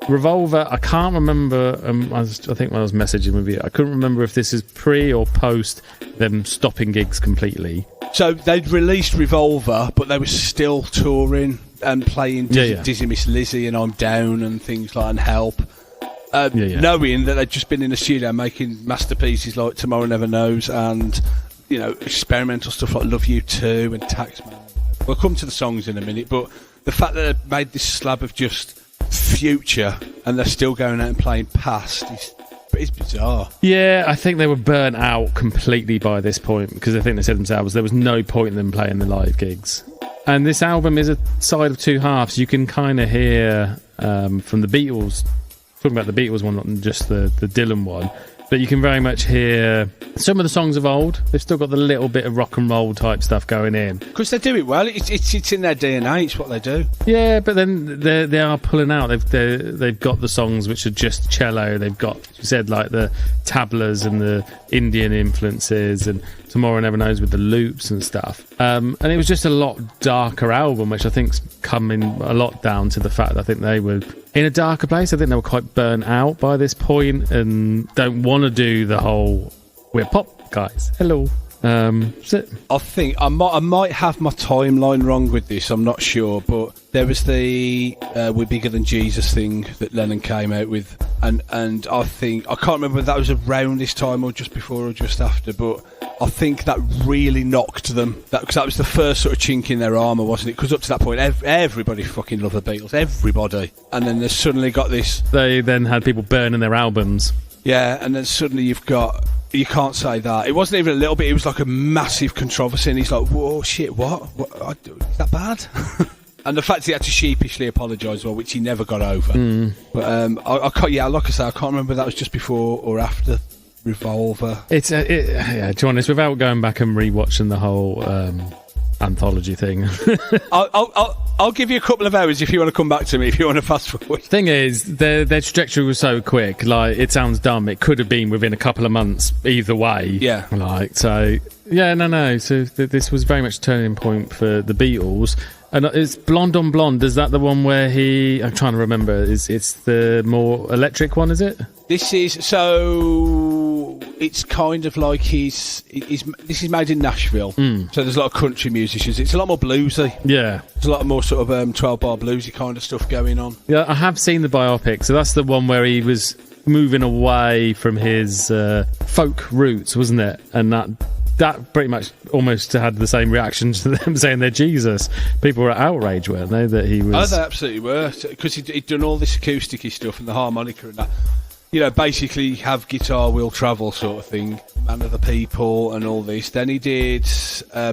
Revolver, I can't remember. I think when I was messaging with you, I couldn't remember if this is pre or post them stopping gigs completely.
So they'd released Revolver, but they were still touring and playing Dizzy Miss Lizzie and I'm Down and things like and Help. Knowing that they'd just been in the studio making masterpieces like Tomorrow Never Knows and, you know, experimental stuff like Love You Too and Taxman. We'll come to the songs in a minute, but the fact that they made this slab of just future and they're still going out and playing past is bizarre.
Yeah, I think they were burnt out completely by this point, because I think they said themselves there was no point in them playing the live gigs. And this album is a side of two halves. You can kind of hear from the Beatles, talking about the Beatles one, not just the Dylan one, but you can very much hear some of the songs of old. They've still got the little bit of rock and roll type stuff going in.
Because they do it well. It's in their DNA. It's what they do.
Yeah, but then they are pulling out. They've got the songs which are just cello. They've got, you said, like the tablas and the Indian influences, and Tomorrow Never Knows with the loops and stuff. And it was just a lot darker album, which I think's coming a lot down to the fact that I think they were in a darker place. I think they were quite burnt out by this point and don't want to do the whole we're pop guys. Hello.
I think I might have my timeline wrong with this. I'm not sure, but there was the "We're Bigger Than Jesus" thing that Lennon came out with, and I think I can't remember if that was around this time or just before or just after, but I think that really knocked them. Because that was the first sort of chink in their armour, wasn't it? Because up to that point, everybody fucking loved the Beatles, everybody, and then they suddenly got this.
They then had people burning their albums.
Yeah, and then suddenly you've got. You can't say that. It wasn't even a little bit. It was like a massive controversy, and he's like, "Whoa, shit! What? Is that bad?" And the fact he had to sheepishly apologise, well, which he never got over. But I can't. Yeah, like I say, I can't remember if that was just before or after Revolver.
It's to be honest, without going back and rewatching the whole anthology thing.
I'll give you a couple of hours if you want to come back to me, if you want to fast forward.
Thing is, their trajectory was so quick. Like, it sounds dumb. It could have been within a couple of months either way.
Yeah.
Like, so, yeah, no. So this was very much a turning point for the Beatles. And it's Blonde on Blonde. Is that the one where I'm trying to remember. It's the more electric one, is it?
This is, so it's kind of like this is made in Nashville. So there's a lot of country musicians. It's a lot more bluesy.
Yeah.
There's a lot more sort of 12-bar bluesy kind of stuff going on.
Yeah, I have seen the biopic. So that's the one where he was moving away from his folk roots, wasn't it? And that pretty much almost had the same reaction to them saying they're Jesus. People were outraged, weren't they, that he was...
Oh, they absolutely were. Because he'd done all this acoustic-y stuff and the harmonica and that. You know, basically have Guitar Will Travel sort of thing. Man of the People and all this. Then he did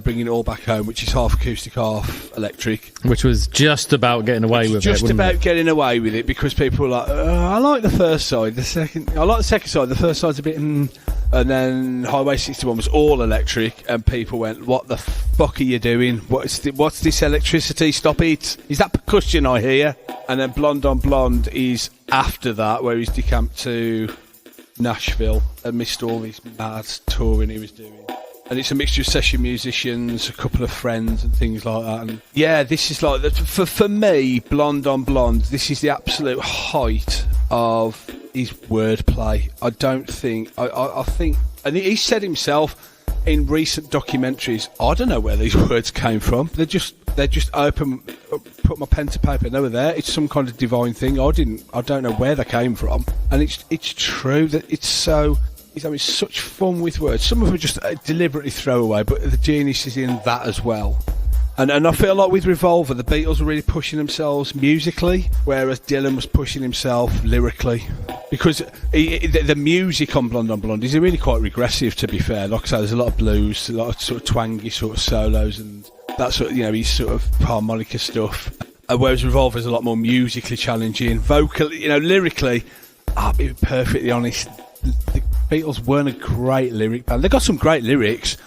Bringing It All Back Home, which is half acoustic, half electric.
Which was just about getting away with it,
just about getting away with it, because people were like, I like the first side, I like the second side, the first side's a bit... And then Highway 61 was all electric, and people went, what the fuck are you doing? What's this electricity? Stop it. Is that percussion I hear? And then Blonde on Blonde is after that, where he's decamped to Nashville and missed all these mad touring he was doing. And it's a mixture of session musicians, a couple of friends and things like that. And yeah, this is like, for me, Blonde on Blonde, this is the absolute height of his wordplay. I don't think... I think... And he said himself in recent documentaries, I don't know where these words came from. They're just open... Put my pen to paper, they were there. It's some kind of divine thing. I don't know where they came from. And it's true that it's so... He's having such fun with words. Some of them are just deliberately throwaway, but the genius is in that as well. And I feel like with Revolver, the Beatles were really pushing themselves musically, whereas Dylan was pushing himself lyrically. Because the music on Blonde is really quite regressive, to be fair. Like I say, there's a lot of blues, a lot of sort of twangy sort of solos, and that sort of, his sort of harmonica stuff. Whereas Revolver's a lot more musically challenging, vocally, lyrically. I'll be perfectly honest. The Beatles weren't a great lyric band. They got some great lyrics,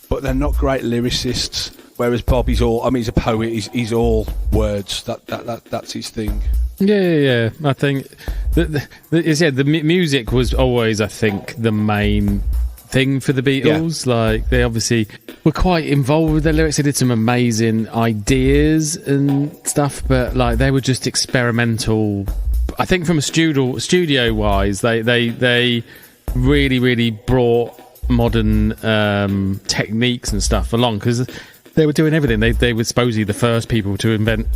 but they're not great lyricists. Whereas Bob, he's a poet. He's all words. That's his thing.
Yeah. I think the music was always, I think, the main thing for the Beatles.
Yeah.
Like, they obviously were quite involved with their lyrics. They did some amazing ideas and stuff, but like they were just experimental. I think from a studio wise, they really, really brought modern techniques and stuff along, because they were doing everything. They were supposedly the first people to invent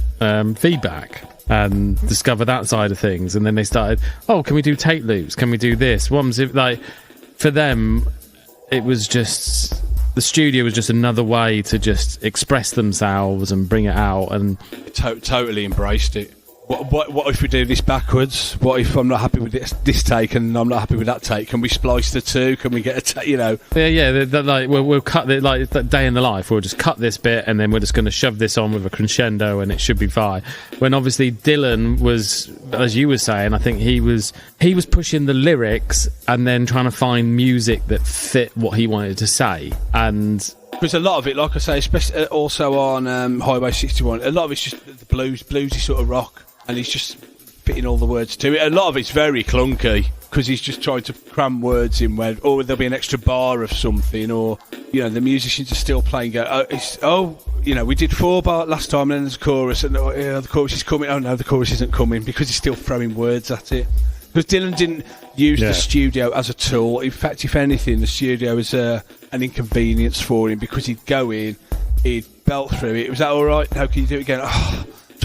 feedback and discover that side of things. And then they started, can we do tape loops? Can we do this? For them, it was just, the studio was just another way to just express themselves and bring it out. And
totally embraced it. What if we do this backwards? What if I'm not happy with this take and I'm not happy with that take? Can we splice the two? Can we get a take?
Yeah. Like we'll cut it, like that day in the life. We'll just cut this bit and then we're just going to shove this on with a crescendo and it should be fine. When obviously Dylan was, as you were saying, I think he was pushing the lyrics and then trying to find music that fit what he wanted to say. And
because a lot of it, like I say, especially also on Highway 61, a lot of it's just the bluesy sort of rock. And he's just fitting all the words to it. A lot of it's very clunky because he's just trying to cram words in where, or there'll be an extra bar of something, or the musicians are still playing. We did 4 bar last time, and then there's a chorus, and the chorus is coming. Oh no, the chorus isn't coming, because he's still throwing words at it. Because Dylan didn't use the studio as a tool. In fact, if anything, the studio was an inconvenience for him, because he'd go in, he'd belt through it. Was that all right? How can you do it again?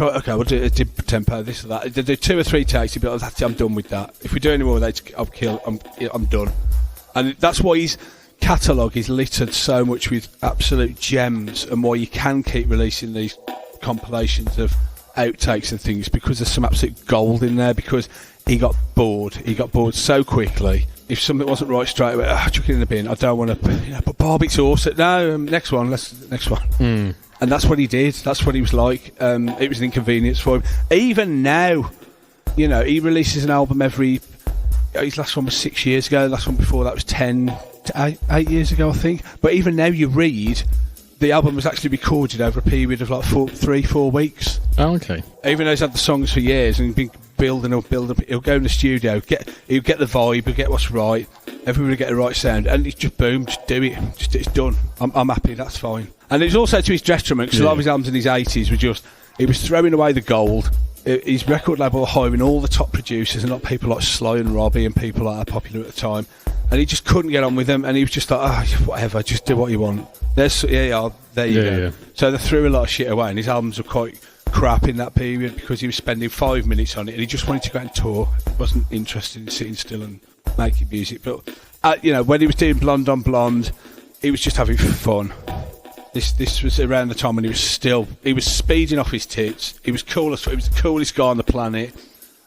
Okay, we'll do a tempo, this or that. They do 2 or 3 takes, he'd be like, I'm done with that. If we do any more of that, I'm done. And that's why his catalogue is littered so much with absolute gems, and why you can keep releasing these compilations of outtakes and things, because there's some absolute gold in there, because he got bored. He got bored so quickly. If something wasn't right straight away, chuck it in the bin. I don't want to, but Bob, it's awesome. No, next one. And that's what he did. That's what he was like. It was an inconvenience for him. Even now, he releases an album every... His last one was 6 years ago. The last one before that was 8 years ago, I think. But even now, you read, the album was actually recorded over a period of like 3-4 weeks.
Oh, okay.
Even though he's had the songs for years and been building up, he'll go in the studio, he'll get the vibe, he'll get what's right, everybody will get the right sound, and it's just boom, just do it, it's done. I'm happy, that's fine. And it's also to his detriment, because a lot of his albums in his 80s were he was throwing away the gold. His record label were hiring all the top producers, and not people like Sly and Robbie and people like that popular at the time, and he just couldn't get on with them, and he was just like, whatever, just do what you want. There you go. Yeah. So they threw a lot of shit away, and his albums were quite crap in that period, because he was spending 5 minutes on it and he just wanted to go and tour. He wasn't interested in sitting still and making music. But when he was doing Blonde on Blonde, he was just having fun. This was around the time when he was speeding off his tits. He was he was the coolest guy on the planet,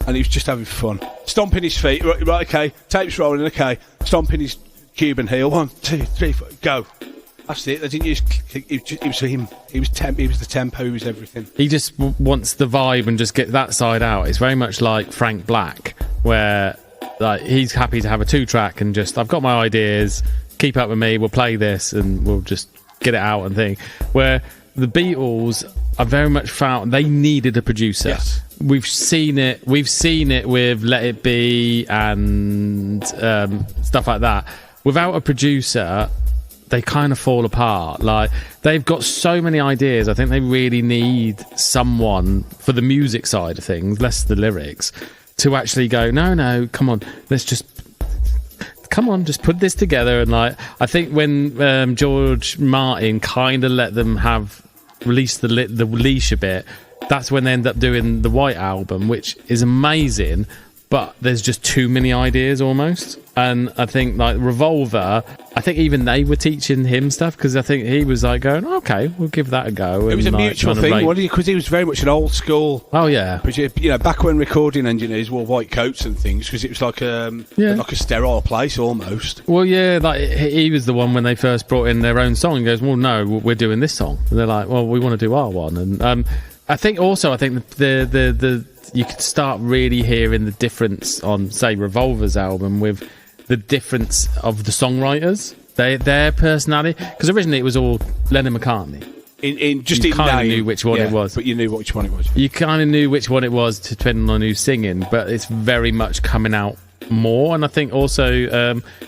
and he was just having fun, stomping his feet. Right, okay, tapes rolling, okay, stomping his Cuban heel. 1, 2, 3, 4, go. That's it. They didn't use. It was him. He was the tempo. He was everything.
He just wants the vibe and just get that side out. It's very much like Frank Black, where like he's happy to have a 2-track and just, I've got my ideas. Keep up with me. We'll play this and we'll just get it out and thing. Where the Beatles, I very much found they needed a producer.
Yes.
We've seen it with Let It Be and stuff like that. Without a producer, they kind of fall apart. Like, they've got so many ideas. I think they really need someone for the music side of things, less the lyrics, to actually go, no, come on, just put this together. And like, I think when George Martin kind of let them release the leash a bit, that's when they end up doing the White Album, which is amazing, but there's just too many ideas almost. And I think like Revolver, I think even they were teaching him stuff, because I think he was like going, okay, we'll give that a go.
It was a mutual thing, because he was very much an old school.
Oh yeah,
back when recording engineers wore white coats and things, because it was like a sterile place almost.
Well, yeah, like he was the one when they first brought in their own song and goes, well, no, we're doing this song, and they're like, well, we want to do our one. And I think the you could start really hearing the difference on, say, Revolver's album with the difference of the songwriters, their personality. Because originally it was all Lennon-McCartney.
You
kind of knew which one it was.
But you knew which one it was.
You kind of knew which one it was depending on who's singing, but it's very much coming out more. And I think also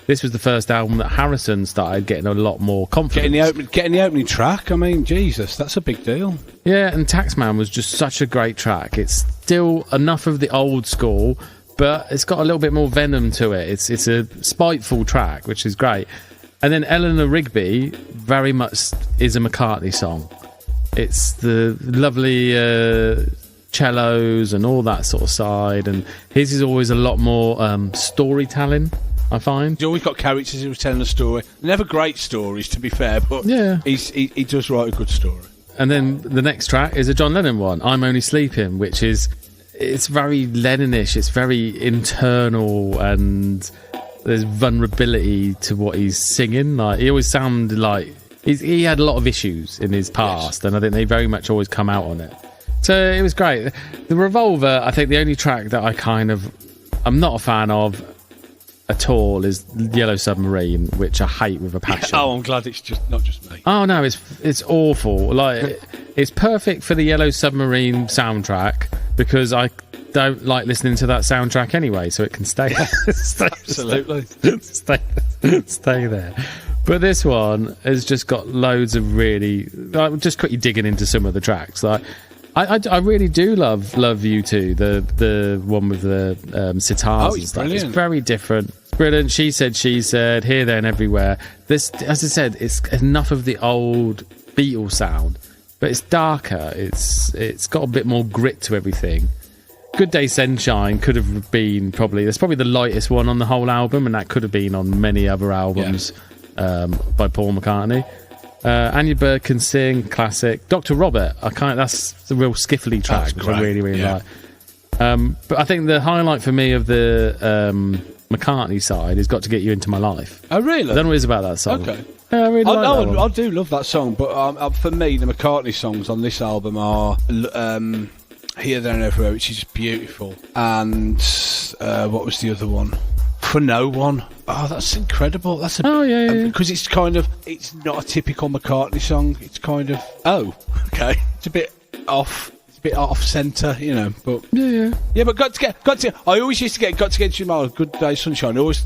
this was the first album that Harrison started getting a lot more confidence.
Getting the opening track, I mean, Jesus, that's a big deal.
Yeah, and Taxman was just such a great track. It's still enough of the old school, but it's got a little bit more venom to it. It's a spiteful track, which is great. And then Eleanor Rigby very much is a McCartney song. It's the lovely cellos and all that sort of side, and his is always a lot more storytelling, I find.
He's always got characters who are telling a story. Never great stories, to be fair, but
yeah,
he does write a good story.
And then the next track is a John Lennon one, I'm Only Sleeping, which is, it's very Lennonish, it's very internal, and there's vulnerability to what he's singing. Like, he always sounded like he had a lot of issues in his past, yes. And I think they very much always come out on it. So it was great. The Revolver, I think the only track that I'm not a fan of at all is Yellow Submarine, which I hate with a passion.
Oh, I'm glad it's not just me.
Oh no, it's awful. Like, it's perfect for the Yellow Submarine soundtrack because I don't like listening to that soundtrack anyway, so it can stay.
Absolutely,
stay there. But this one has just got loads of really. Just quickly digging into some of the tracks, like. I really do love U2, the one with the sitars and stuff.
Brilliant.
It's very different. Brilliant. She Said, Here, There and Everywhere. This, as I said, it's enough of the old Beatles sound, but it's darker. It's got a bit more grit to everything. Good Day Sunshine could have been that's probably the lightest one on the whole album, and that could have been on many other albums by Paul McCartney. Anya Bird Can Sing, classic. Dr. Robert, that's the real skiffly track, which I really, really like. But I think the highlight for me of the McCartney side has got to Get You Into My Life.
Oh, really?
I don't know what it is about that song.
Okay.
Yeah, I really like that one.
I do love that song, but for me, the McCartney songs on this album are Here, There and Everywhere, which is beautiful. And what was the other one? For No One. Oh, that's incredible. That's because it's not a typical McCartney song. It's kind of okay. It's a bit off. It's a bit off centre, you know. But yeah. But got to. I always used to get Got to Get You My Good Day Sunshine. I always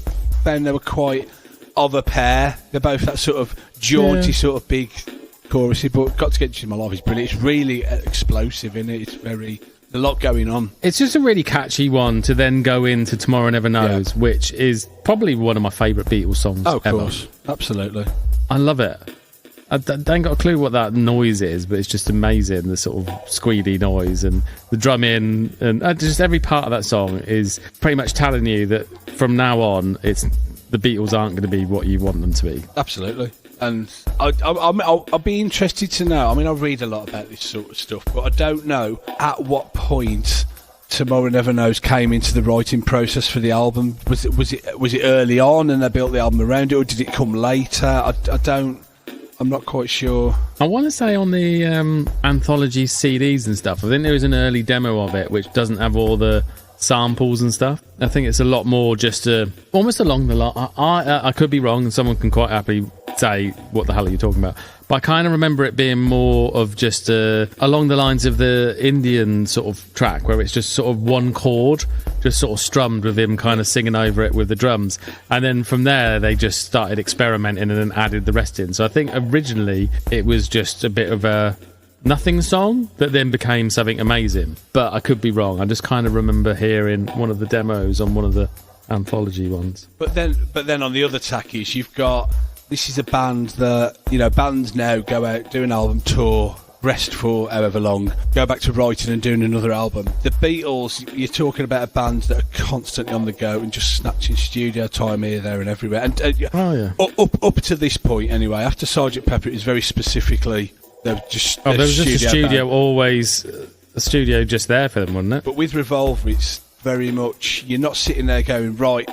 found they were quite of a pair. They're both that sort of jaunty, sort of big chorusy. But Got to Get You My Life is brilliant. It's really explosive, isn't it? It's very. A lot going on. It's
just a really catchy one to then go into Tomorrow Never Knows, which is probably one of my favourite Beatles songs ever.
Of course. Absolutely.
I love it. I ain't got a clue what that noise is, but it's just amazing, the sort of squealy noise and the drumming, and just every part of that song is pretty much telling you that from now on, the Beatles aren't going to be what you want them to be.
Absolutely. And I'll be interested to know. I mean, I read a lot about this sort of stuff, but I don't know at what point Tomorrow Never Knows came into the writing process for the album. Was it early on and they built the album around it, or did it come later? I'm not quite sure.
I want to say on the anthology CDs and stuff, I think there is an early demo of it which doesn't have all the samples and stuff. I think it's a lot more just almost along the line. I could be wrong, and someone can quite happily say what the hell are you talking about, but I kind of remember it being more of just along the lines of the Indian sort of track where it's just sort of one chord just sort of strummed with him kind of singing over it with the drums, and then from there they just started experimenting and then added the rest in. So I think originally it was just a bit of a nothing song that then became something amazing, but I could be wrong. I just kind of remember hearing one of the demos on one of the anthology ones.
But then on the other tack is you've got, this is a band that, you know, bands now go out, do an album tour, rest for however long, go back to writing and doing another album. The Beatles, you're talking about a band that are constantly on the go and just snatching studio time here, there and everywhere. And up to this point anyway, after Sgt. Pepper, it was very specifically there was just a studio always
a studio just there for them, wasn't it?
But with Revolver, it's very much, you're not sitting there going, right,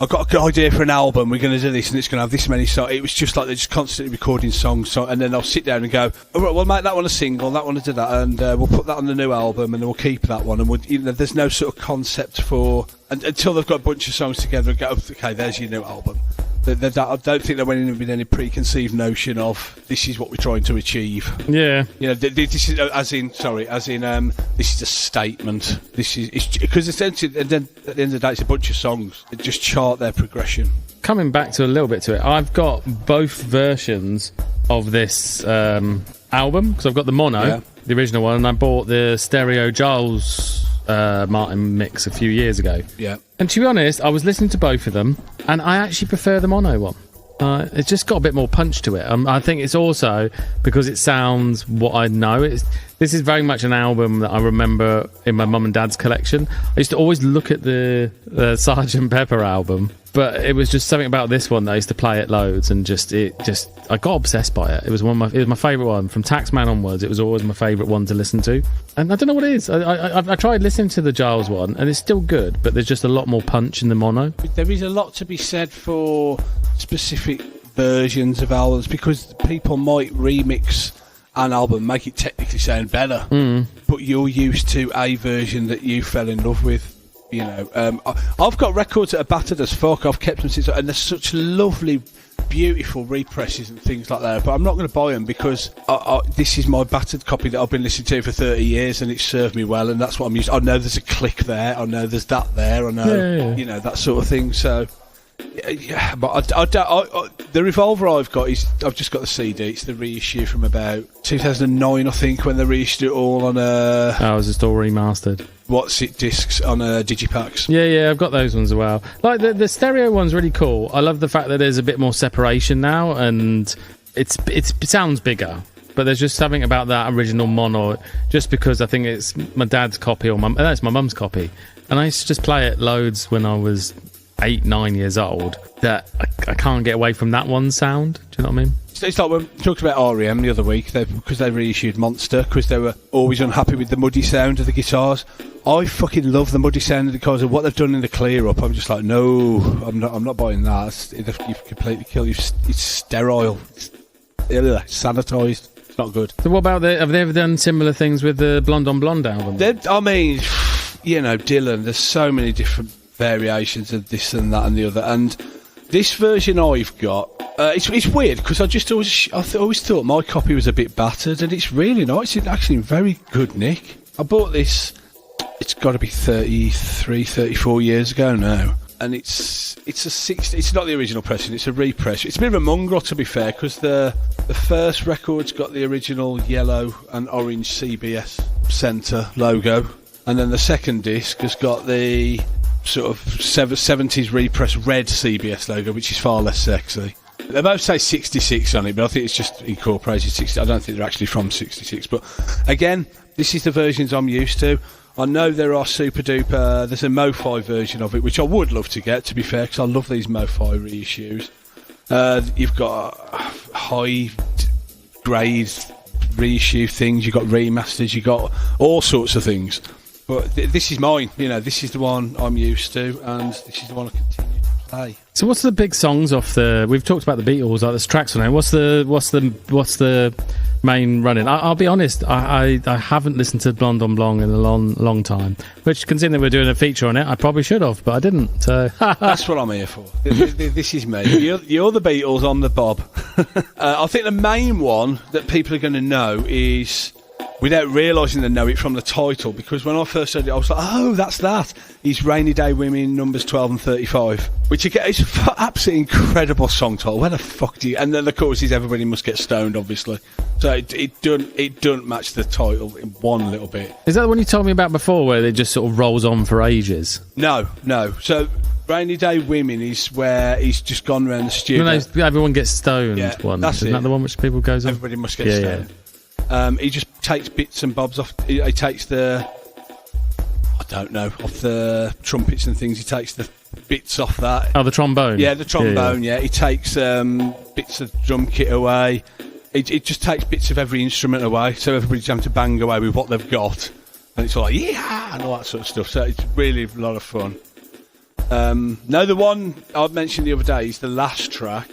I've got a good idea for an album, we're going to do this and it's going to have this many songs. It was just like they're just constantly recording songs, and then I'll sit down and go, all right, we'll make that one a single, that one to do that, and we'll put that on the new album, and then we'll keep that one, and there's no sort of concept for until they've got a bunch of songs together and go, okay, there's your new album. I don't think there went in with any preconceived notion of this is what we're trying to achieve.
Yeah,
this is this is a statement. This is because essentially, and then at the end of the day, it's a bunch of songs that just chart their progression.
Coming back to a little bit to it, I've got both versions of this album because I've got the mono, the original one, and I bought the stereo Giles Martin mix a few years ago.
Yeah.
And to be honest, I was listening to both of them, and I actually prefer the mono one. It's just got a bit more punch to it. I think it's also because it sounds what I know. This is very much an album that I remember in my mum and dad's collection. I used to always look at the Sgt. Pepper album, but it was just something about this one that I used to play it loads, and I got obsessed by it. It was my favourite one from Taxman onwards. It was always my favourite one to listen to, and I don't know what it is. I tried listening to the Giles one, and it's still good, but there's just a lot more punch in the mono.
There is a lot to be said for specific versions of albums because people might remix an album, make it technically sound better, but you're used to a version that you fell in love with. You know, I've got records that are battered as fuck. I've kept them since, and they're such lovely, beautiful represses and things like that. But I'm not going to buy them because this is my battered copy that I've been listening to for 30 years, and it's served me well, and that's what I'm used to. I know there's a click there. I know there's that there. I know, you know, that sort of thing. So. Yeah, but the Revolver I've got is I've just got the CD. It's the reissue from about 2009, I think, when they reissued it all on a.
Oh, is it all remastered?
What's it discs on digipacks?
Yeah, I've got those ones as well. Like the stereo one's really cool. I love the fact that there's a bit more separation now, and it sounds bigger. But there's just something about that original mono, just because I think it's my dad's copy or it's my mum's copy, and I used to just play it loads when I was 8-9 years old, that I can't get away from that one sound. Do you know what I mean?
It's like when we talked about R.E.M. the other week, because they reissued Monster, because they were always unhappy with the muddy sound of the guitars. I fucking love the muddy sound of the guitars, and what they've done in the clear up. I'm just like, no, I'm not buying that. You've completely killed you. It's sterile. It's sanitised. It's not good.
So what about have they ever done similar things with the Blonde on Blonde album?
I mean, you know, Dylan. There's so many different variations of this and that and the other, and this version I've got, it's weird because I always thought my copy was a bit battered, and it's really nice. It's actually in very good nick. I bought this, it's got to be 34 years ago now, and it's not the original pressing, it's a repress. It's a bit of a mongrel, to be fair, because the first record's got the original yellow and orange CBS Centre logo, and then the second disc has got the sort of 70s repress red CBS logo, which is far less sexy. They both say 66 on it, but I think it's just incorporated 60. I don't think they're actually from 66. But again, this is the versions I'm used to. I know there are super duper. There's a Mo-Fi version of it, which I would love to get, to be fair, because I love these Mo-Fi reissues. You've got high grade reissue things. You've got remasters. You've got all sorts of things. But this is mine, you know, this is the one I'm used to, and this is the one I continue to play.
So what's the big songs off the... We've talked about the Beatles, like there's tracks on it. What's the main running? I'll be honest, I haven't listened to Blonde on Blonde in a long time, which, considering that we're doing a feature on it, I probably should have, but I didn't. So
that's what I'm here for. This is me. You're the Beatles, I'm the Bob. I think the main one that people are going to know is... without realising they know it from the title, because when I first heard it, I was like, oh, that's that. It's Rainy Day Women, numbers 12 and 35. Which, again, is an absolutely incredible song title. Where the fuck do you... And then the chorus is Everybody Must Get Stoned, obviously. So it doesn't match the title in one little bit.
Is that the one you told me about before, where it just sort of rolls on for ages?
No. So... Rainy Day Women is where he's just gone around the studio.
No, Everyone Gets Stoned one. Isn't that the one which people goes on?
Everybody Must Get Stoned. Yeah. He just takes bits and bobs off. He takes off the trumpets and things. He takes the bits off that.
Oh, the trombone.
Yeah, the trombone. Yeah. He takes bits of drum kit away. It just takes bits of every instrument away, so everybody's having to bang away with what they've got, and it's all like yeah and all that sort of stuff. So it's really a lot of fun. No, the one I mentioned the other day is the last track,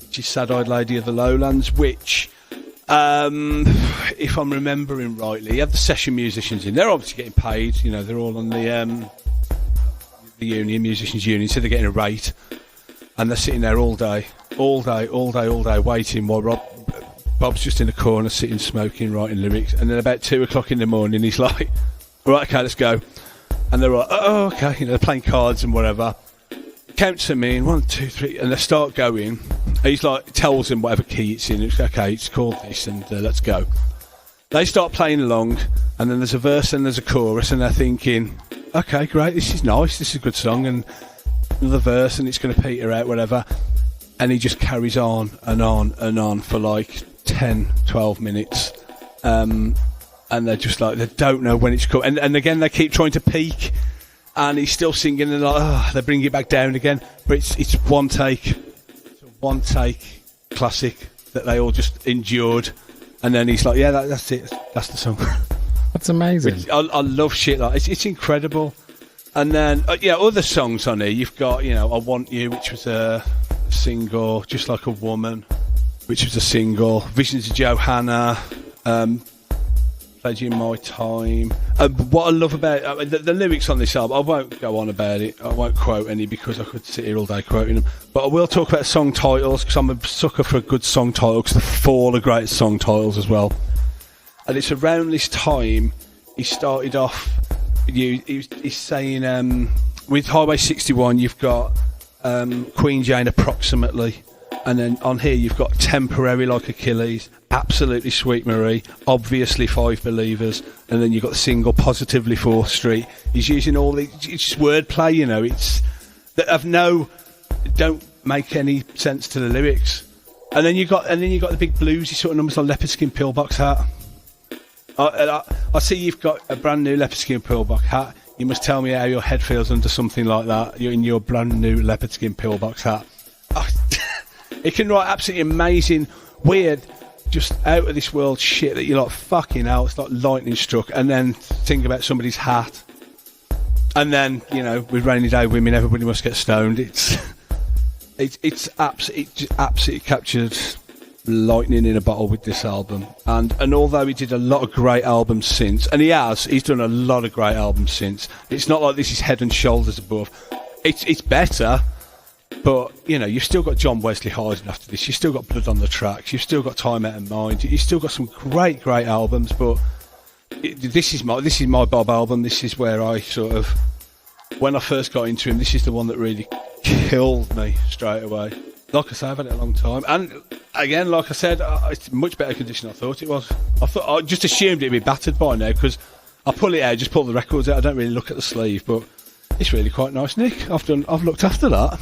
which is Sad-Eyed Lady of the Lowlands, which, if I'm remembering rightly, you have the session musicians in. They're obviously getting paid. You know, they're all on the union, musicians union, so they're getting a rate. And they're sitting there all day, waiting while Bob's just in the corner, sitting, smoking, writing lyrics. And then about 2 o'clock in the morning, he's like, right, okay, let's go. And they're like, oh, okay, you know, they're playing cards and whatever. Counts them in, 1, 2, 3, and they start going. He's like, tells them whatever key it's in. It's okay, it's called this, and let's go. They start playing along, and then there's a verse and there's a chorus, and they're thinking, okay, great, this is nice, this is a good song, and another verse, and it's going to peter out, whatever. And he just carries on and on and on for like 10, 12 minutes. And they're just like, they don't know when it's coming. And again, they keep trying to peak, and he's still singing, and like, they bring it back down again. But it's one take. It's a one-take classic that they all just endured. And then he's like, yeah, that's it. That's the song.
That's amazing.
Which, I love shit like it's incredible. And then, other songs on here. You've got, you know, I Want You, which was a single, Just Like a Woman, which was a single, Visions of Johanna, Pledging My Time. What I love about the lyrics on this album, I won't go on about it, I won't quote any because I could sit here all day quoting them, but I will talk about song titles because I'm a sucker for a good song title, because the four are great song titles as well. And it's around this time he started off, he's saying, with Highway 61 you've got Queen Jane, Approximately, and then on here you've got Temporary, Like Achilles, Absolutely Sweet Marie, Obviously Five Believers, and then you've got the single Positively 4th Street. He's using all the, it's just wordplay, you know, it's that don't make any sense to the lyrics. And then you got the big bluesy sort of numbers like Leopard Skin Pillbox Hat. I see you've got a brand new Leopard Skin Pillbox Hat. You must tell me how your head feels under something like that. You're in your brand new Leopard Skin Pillbox Hat. It can write absolutely amazing, weird, just out of this world shit that you're like, fucking hell, it's like lightning struck. And then think about somebody's hat. And then, you know, with Rainy Day Women, Everybody Must Get Stoned. It's absolutely captured lightning in a bottle with this album. And although he did a lot of great albums since, and he's done a lot of great albums since, it's not like this is head and shoulders above. It's better. But, you know, you've still got John Wesley Harding after this. You've still got Blood on the Tracks. You've still got Time Out of Mind. You've still got some great albums. But this is my Bob album. This is where I sort of, when I first got into him, this is the one that really killed me straight away. Like I say, I've had it a long time. And again, like I said, it's much better condition than I thought it was. I just assumed it'd be battered by now because I pull it out, just pull the records out. I don't really look at the sleeve, but it's really quite nice, Nick. I've looked after that.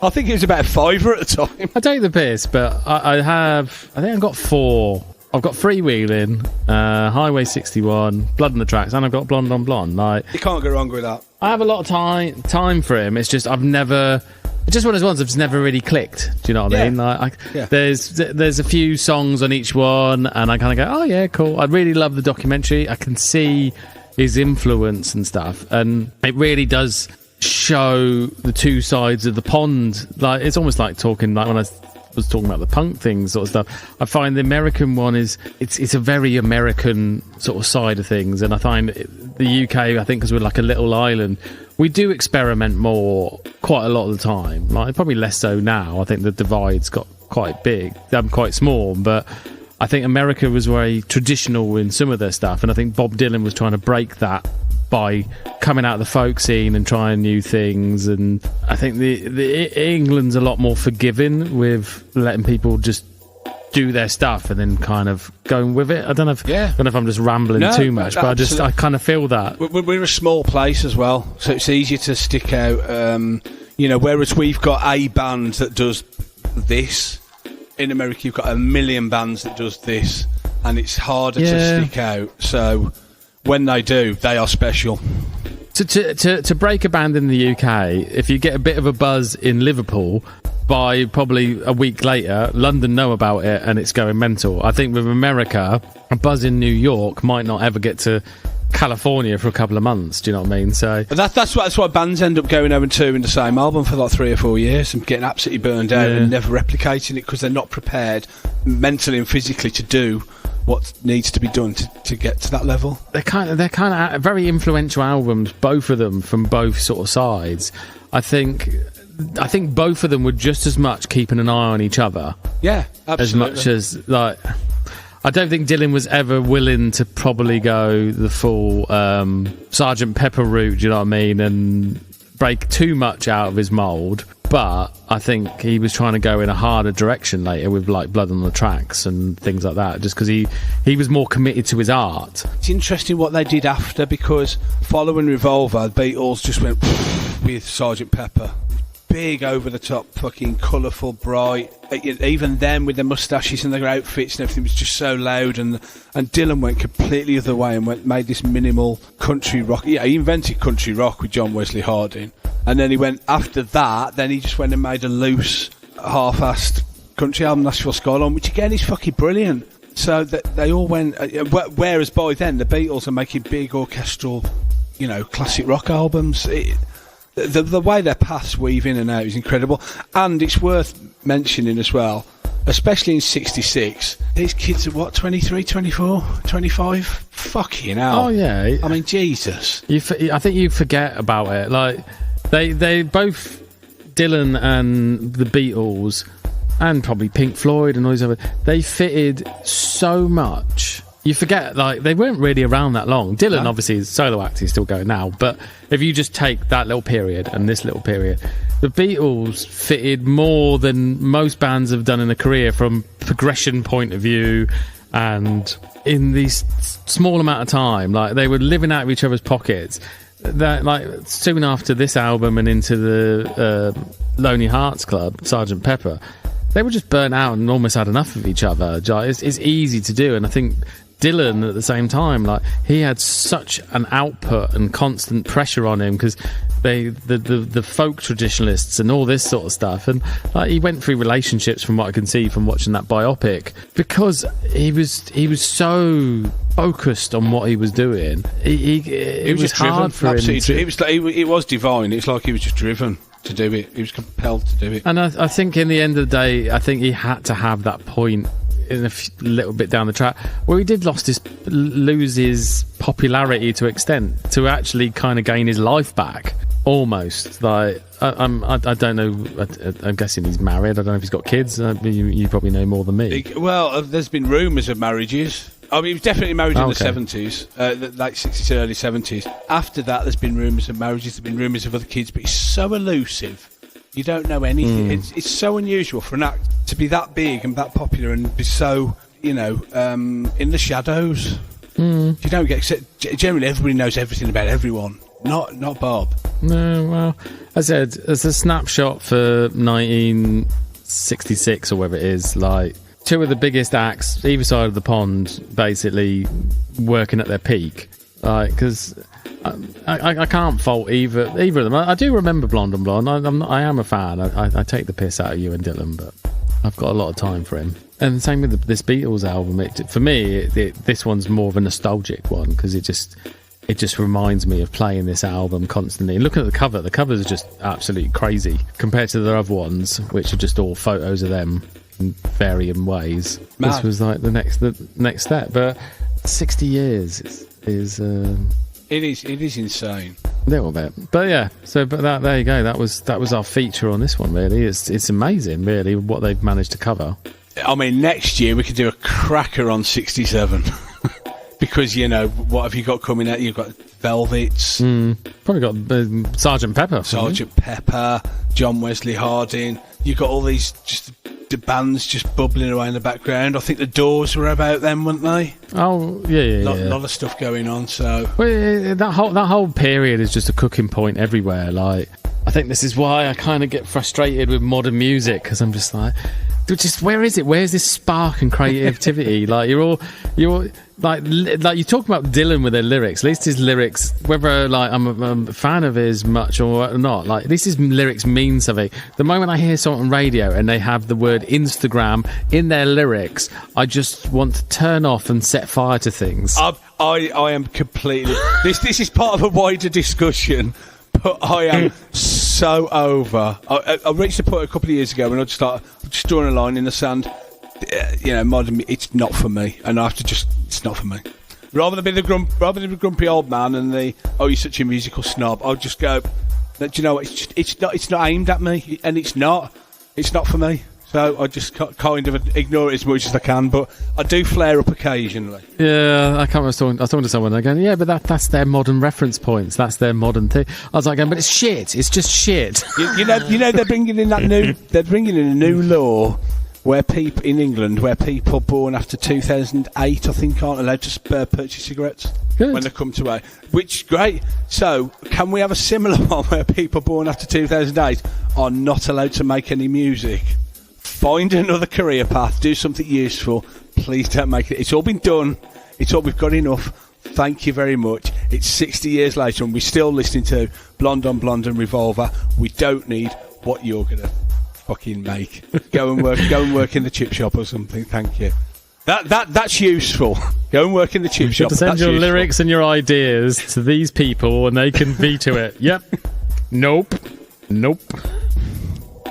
I think it was about $5 at the time.
I take the piss, but I think I've got 4. I've got Freewheeling, Highway 61, Blood on the Tracks, and I've got Blonde on Blonde. Like,
you can't go wrong with that.
I have a lot of time for him. It's just it's just one of those ones that's never really clicked. Do you know what I mean? Like, there's a few songs on each one, and I kind of go, oh yeah, cool. I really love the documentary. I can see his influence and stuff, and it really does show the two sides of the pond. Like, it's almost like talking, like when I was talking about the punk things sort of stuff. I find the American one it's a very American sort of side of things, and I find the UK, I think because we're like a little island, we do experiment more quite a lot of the time. Like, probably less so now. I think the divide's got quite big. I'm quite small, but I think America was very traditional in some of their stuff, and I think Bob Dylan was trying to break that by coming out of the folk scene and trying new things. And I think the England's a lot more forgiving with letting people just do their stuff and then kind of going with it. I don't know if I'm just rambling too much, but I kind of feel that
we're a small place as well, so it's easier to stick out. Whereas we've got a band that does this. In America, you've got a million bands that does this, and it's harder to stick out. So when they do, they are special.
To break a band in the UK, if you get a bit of a buzz in Liverpool, by probably a week later, London know about it and it's going mental. I think with America, a buzz in New York might not ever get to California for a couple of months. Do you know what I mean? So
but that's why bands end up going over and touring the same album for like 3 or 4 years and getting absolutely burned out and never replicating it because they're not prepared mentally and physically to do what needs to be done to get to that level.
They're kind of very influential albums, both of them, from both sort of sides. I think both of them were just as much keeping an eye on each other.
Yeah, absolutely.
As much as, like, I don't think Dylan was ever willing to probably go the full Sgt. Pepper route, do you know what I mean, and break too much out of his mould. But I think he was trying to go in a harder direction later with, like, Blood on the Tracks and things like that, just because he was more committed to his art.
It's interesting what they did after, because following Revolver, the Beatles just went with Sgt. Pepper. Big, over-the-top, fucking colourful, bright. Even them with their moustaches and their outfits and everything was just so loud. And Dylan went completely the other way and made this minimal country rock. Yeah, he invented country rock with John Wesley Harding. And then he went, after that, then he just went and made a loose, half-assed country album, Nashville Skyline, which again is fucking brilliant. So they all went... whereas by then, the Beatles are making big orchestral, classic rock albums. The way their paths weave in and out is incredible. And it's worth mentioning as well, especially in 66, these kids are what, 23, 24, 25? Fucking hell.
Oh, yeah.
I mean, Jesus.
I think you forget about it. Like, they both, Dylan and the Beatles, and probably Pink Floyd and all these other, they fitted so much. You forget, like, they weren't really around that long. Dylan, obviously, is solo act, he's still going now. But if you just take that little period and this little period, the Beatles fitted more than most bands have done in a career from progression point of view, and in these small amount of time, like, they were living out of each other's pockets. That, like, soon after this album and into the Lonely Hearts Club, Sgt. Pepper, they were just burnt out and almost had enough of each other. It's easy to do, and I think Dylan at the same time, like, he had such an output and constant pressure on him because the folk traditionalists and all this sort of stuff, and like, he went through relationships from what I can see from watching that biopic because he was so focused on what he was doing. It was hard for him.
It was divine. It's like he was just driven to do it. He was compelled to do it.
And I think in the end of the day, I think he had to have that point in a little bit down the track where he did lose his popularity to extent to actually kind of gain his life back, almost. Like, I don't know, I'm guessing he's married. I don't know if he's got kids. You probably know more than me.
Well, there's been rumours of marriages. I mean, he was definitely married in the 70s, late 60s, early 70s. After that, there's been rumours of marriages, there's been rumours of other kids, but he's so elusive. You don't know anything. It's so unusual for an act to be that big and that popular and be so, in the shadows. You don't get... Generally, everybody knows everything about everyone. Not Bob.
No, well, I said, as a snapshot for 1966 or whatever it is, like, two of the biggest acts either side of the pond basically working at their peak. Like, because... I can't fault either of them. I do remember Blonde on Blonde. I am a fan. I take the piss out of you and Dylan, but I've got a lot of time for him. And same with this Beatles album. For me, this one's more of a nostalgic one because it just reminds me of playing this album constantly. And looking at the cover, the covers are just absolutely crazy compared to the other ones, which are just all photos of them in varying ways. Mad. This was like the next step. But 60 years is
It is insane.
A little bit, but yeah. But there you go. That was our feature on this one. Really, it's amazing, really, what they've managed to cover.
I mean, next year we could do a cracker on 67 because what have you got coming out? You've got Velvets,
probably got Sgt. Pepper,
Sgt. Pepper, John Wesley Harding. You've got all these just the bands just bubbling away in the background. I think the Doors were about them, weren't they?
Oh, yeah.
Lot of stuff going on. So
that whole period is just a cooking point everywhere. Like, I think this is why I kind of get frustrated with modern music because I'm just like, just where is it? Where's this spark and creativity? Like you're like you talk about Dylan with their lyrics. At least his lyrics, whether like I'm a fan of his much or not, like at least his lyrics mean something. The moment I hear something on radio and they have the word Instagram in their lyrics, I just want to turn off and set fire to things.
I am completely. This is part of a wider discussion. But I am so over. I reached a point a couple of years ago when I just drawing a line in the sand. Modern, it's not for me, and I have to it's not for me. Rather than be the grumpy old man and you're such a musical snob, I'll just go. Do you know what? It's not aimed at me, and it's not for me. So I just kind of ignore it as much as I can, but I do flare up occasionally.
Yeah, I was talking to someone again. Yeah, but that's their modern reference points. That's their modern thing. I was like, but it's shit. It's just shit.
You know, they're bringing in a new law where people in England, where people born after 2008, I think, aren't allowed to purchase cigarettes. Good. When they come to age, which is great. So, can we have a similar one where people born after 2008 are not allowed to make any music? Find another career path, do something useful. Please don't make it. It's all been done. We've got enough. Thank you very much. It's 60 years later and we're still listening to Blonde on Blonde and Revolver. We don't need what you're going to fucking make. Go and work in the chip shop or something. Thank you. That's useful. Go and work in the chip shop.
Send your lyrics and your ideas to these people and they can veto it. Yep. Nope.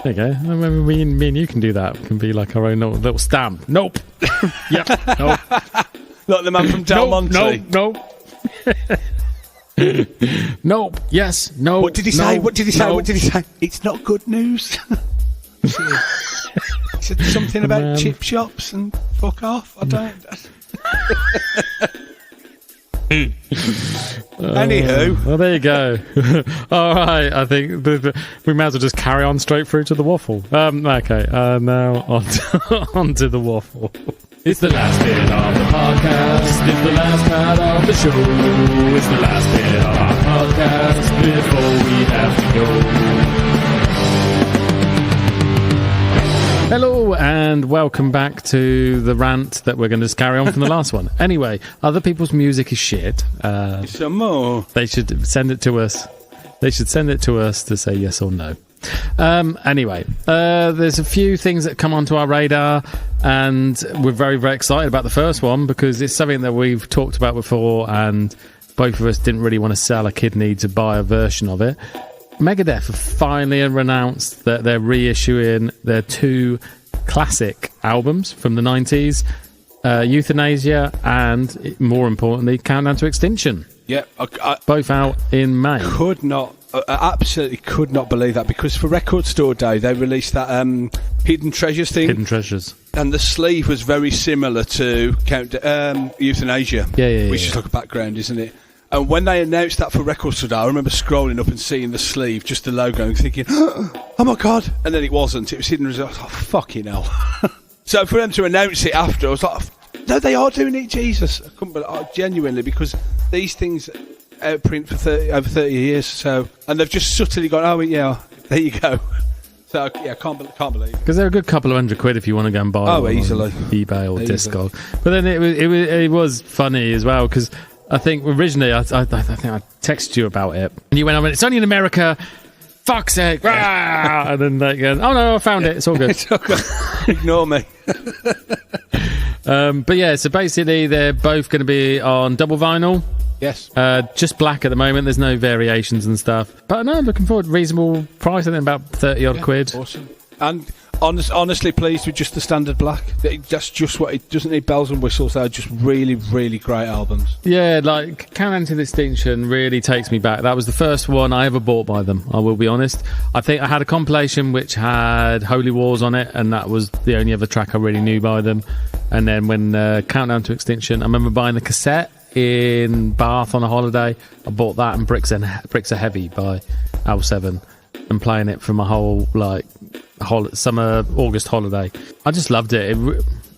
There you go. I remember me and you can do that. It can be like our own little stamp. Nope. Yep. Nope.
Like the man from Del Monte.
Nope. Nope. Yes. No.
What did he say? What did he say? It's not good news. He said something about chip shops and fuck off. I don't. Anywho,
well, there you go. All right, I think we may as well just carry on straight through to the waffle. Okay, now on to the waffle.
It's the last bit of the podcast. It's the last part of the show. It's the last bit of our podcast before we have to go.
Hello and welcome back to the rant that we're going to just carry on from the last one. Anyway, other people's music is shit.
Some more.
They should send it to us. They should send it to us to say yes or no. Anyway, there's a few things that come onto our radar, and we're very, very excited about the first one because it's something that we've talked about before, and both of us didn't really want to sell a kidney to buy a version of it. Megadeth have finally announced that they're reissuing their two classic albums from the 90s, Euthanasia and, more importantly, Countdown to Extinction.
Yeah,
both out in May.
Absolutely could not believe that, because for Record Store Day they released that Hidden Treasures thing.
Hidden Treasures.
And the sleeve was very similar to Euthanasia.
Yeah.
Which is like a background, isn't it? And when they announced that for Record Store Day, I remember scrolling up and seeing the sleeve, just the logo, and thinking, oh my God. And then it wasn't. It was Hidden Treasures. Oh, fucking hell. So for them to announce it after, I was like, no, they are doing it, Jesus. I couldn't believe, genuinely, because these things outprint for over 30 years. So, and they've just subtly gone, oh, yeah, there you go. So, yeah, can't believe it.
Because they're a good couple of £100 if you want to go and buy them
easily.
On eBay or Discog. But then it was funny as well, because I think originally I think I texted you about it, and you went, it's only in America. Fuck's sake! Yeah. And then they go, oh no, I found it. It's all good.
It's all good. Ignore me.
But yeah, so basically they're both going to be on double vinyl.
Yes.
Just black at the moment. There's no variations and stuff. But no, I'm looking forward. Reasonable price. I think about 30 odd quid.
Awesome. And honestly pleased with just the standard black. That's just what it doesn't need bells and whistles. They're just really, really great albums.
Yeah, like Countdown to Extinction really takes me back. That was the first one I ever bought by them, I will be honest. I think I had a compilation which had Holy Wars on it, and that was the only other track I really knew by them. And then when Countdown to Extinction, I remember buying the cassette in Bath on a holiday. I bought that and Bricks Are Heavy by L7 and playing it for my whole summer August holiday. I just loved it.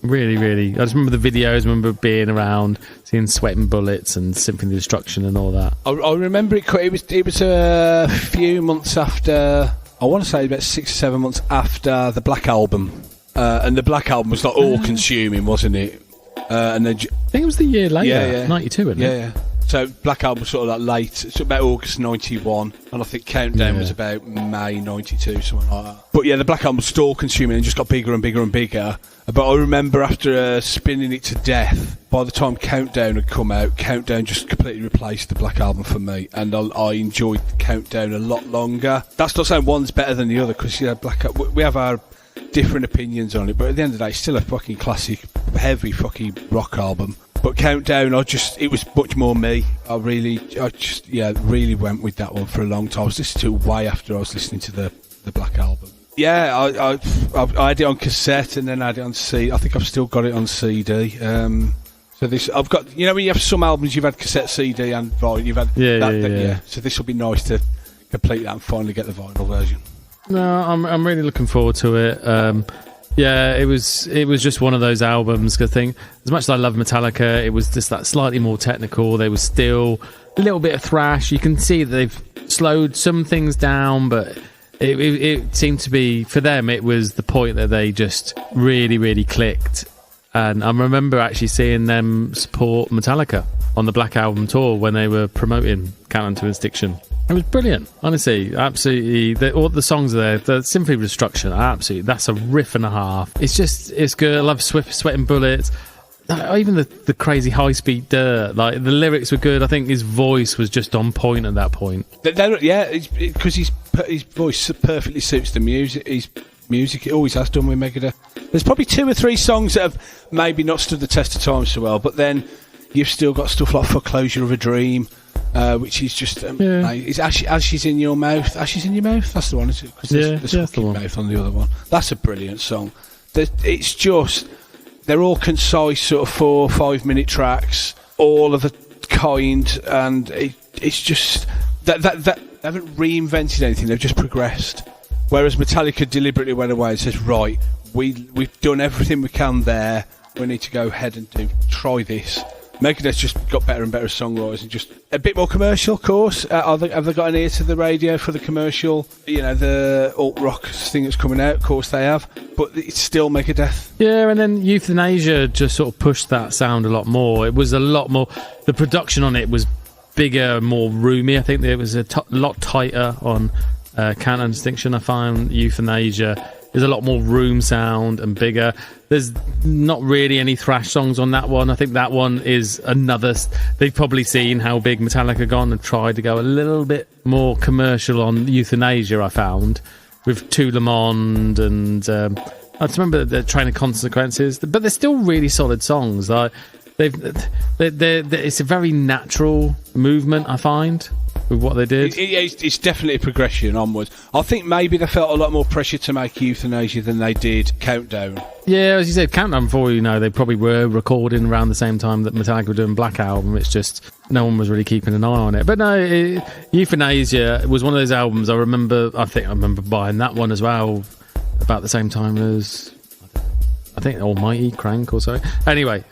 Really, really. I just remember the videos. I remember being around, seeing Sweating Bullets and Symphony of Destruction and all that.
I remember it was a few months after. I want to say about 6 or 7 months after the Black Album and the Black Album was like all-consuming, wasn't it? And then
I think it was the year later, 92, wasn't it?
Yeah. So Black Album was sort of like late. It's about August 91, and I think Countdown was about May 92, something like that. But yeah, the Black Album was still consuming and just got bigger and bigger and bigger. But I remember after spinning it to death, by the time Countdown had come out, Countdown just completely replaced the Black Album for me, and I enjoyed Countdown a lot longer. That's not saying one's better than the other, because we have our different opinions on it, but at the end of the day, it's still a fucking classic, heavy fucking rock album. But Countdown, it was much more me. I really went with that one for a long time. I was listening to it way after I was listening to the Black Album. Yeah, I had it on cassette and then I had it on CD. I think I've still got it on CD. So this, I've got, when you have some albums you've had cassette, CD and vinyl, you've had yeah. So this will be nice to complete that and finally get the vinyl version.
No, I'm really looking forward to it. Yeah, it was just one of those albums. I think, as much as I love Metallica, it was just that slightly more technical. There was still a little bit of thrash. You can see that they've slowed some things down, but it seemed to be, for them, it was the point that they just really, really clicked. And I remember actually seeing them support Metallica on the Black Album tour when they were promoting Countdown to Extinction. It was brilliant, honestly, absolutely. All the songs are there. The Symphony of Destruction, absolutely. That's a riff and a half. It's good. I love Sweating Bullets. Even the crazy high-speed dirt. Like, the lyrics were good. I think his voice was just on point at that point.
Yeah, because his voice perfectly suits the music. His music, it always has done with Megadeth. There's probably 2 or 3 songs that have maybe not stood the test of time so well, but then you've still got stuff like Foreclosure of a Dream, which is just it's Ashes in Your Mouth. Ashes in Your Mouth? That's the one, isn't it? Because there's fucking mouth on the other one. That's a brilliant song. It's just, they're all concise, sort of 4 or 5 minute tracks, all of a kind, and it's just that they haven't reinvented anything. They've just progressed. Whereas Metallica deliberately went away and says, right, we've done everything we can there. We need to go ahead and try this. Megadeth just got better and better songwriters and just a bit more commercial, of course. Have they got an ear to the radio for the commercial? The alt rock thing that's coming out, of course they have. But it's still Megadeth.
Yeah, and then Euthanasia just sort of pushed that sound a lot more. It was a lot more. The production on it was bigger, more roomy. I think it was a lot tighter on Countdown to Extinction. I find Euthanasia is a lot more room sound and bigger. There's not really any thrash songs on that one. I think that one is another. They've probably seen how big Metallica gone and tried to go a little bit more commercial on Euthanasia, I found, with To Le Monde and I just remember the Train of Consequences, but they're still really solid songs. Like it's a very natural movement, I find, with what they did.
It's definitely a progression onwards. I think maybe they felt a lot more pressure to make Euthanasia than they did Countdown.
Yeah, as you said, Countdown, before they probably were recording around the same time that Metallica were doing Black Album. It's just no one was really keeping an eye on it. But no, Euthanasia was one of those albums. I think I remember buying that one as well about the same time as I think Almighty Crank or so. Anyway,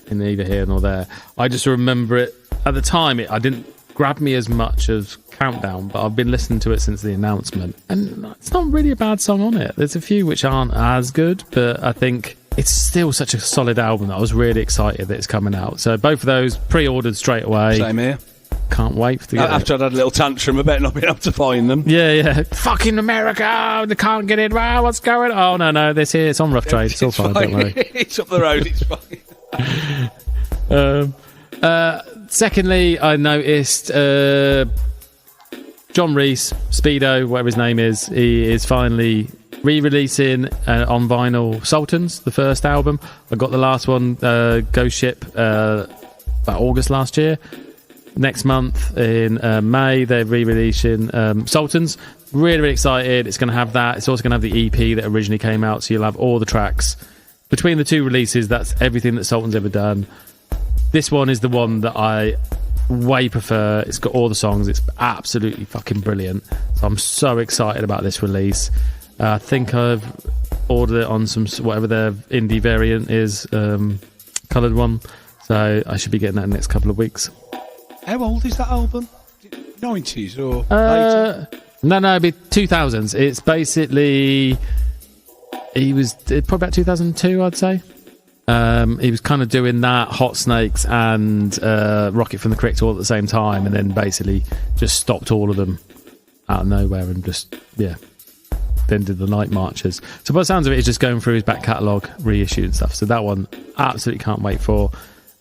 in neither here nor there. I just remember it at the time. I didn't grab me as much as Countdown, but I've been listening to it since the announcement, and it's not really a bad song on it. There's a few which aren't as good, but I think it's still such a solid album that I was really excited that it's coming out. So both of those pre-ordered straight away.
Same here.
Can't wait to get
after I'd had a little tantrum about not being able to find them.
Yeah. Fucking America, they can't get in. Wow, what's going on? Oh no, this here, it's on Rough Trade. It's all fine, don't worry.
It's up the road, it's
fine. Secondly, I noticed John Reiss, Speedo, whatever his name is, he is finally re-releasing on vinyl Sultans, the first album. I got the last one, Ghost Ship, about August last year. Next month in May, they're re-releasing Sultans. Really, really excited. It's going to have that. It's also going to have the EP that originally came out, so you'll have all the tracks. Between the two releases, that's everything that Sultan's ever done. This one is the one that I way prefer. It's got all the songs. It's absolutely fucking brilliant. So I'm so excited about this release. I think I've ordered it on some, whatever their indie variant is, coloured one. So I should be getting that in the next couple of weeks.
How old is that album? 90s or later?
No, it'd be 2000s. It's basically he was probably about 2002, I'd say. He was kind of doing that, Hot Snakes and Rocket from the Crypt all at the same time, and then basically just stopped all of them out of nowhere and just, then did the Night Marches. So by the sounds of it, he's just going through his back catalogue, reissue and stuff. So that one, absolutely can't wait for.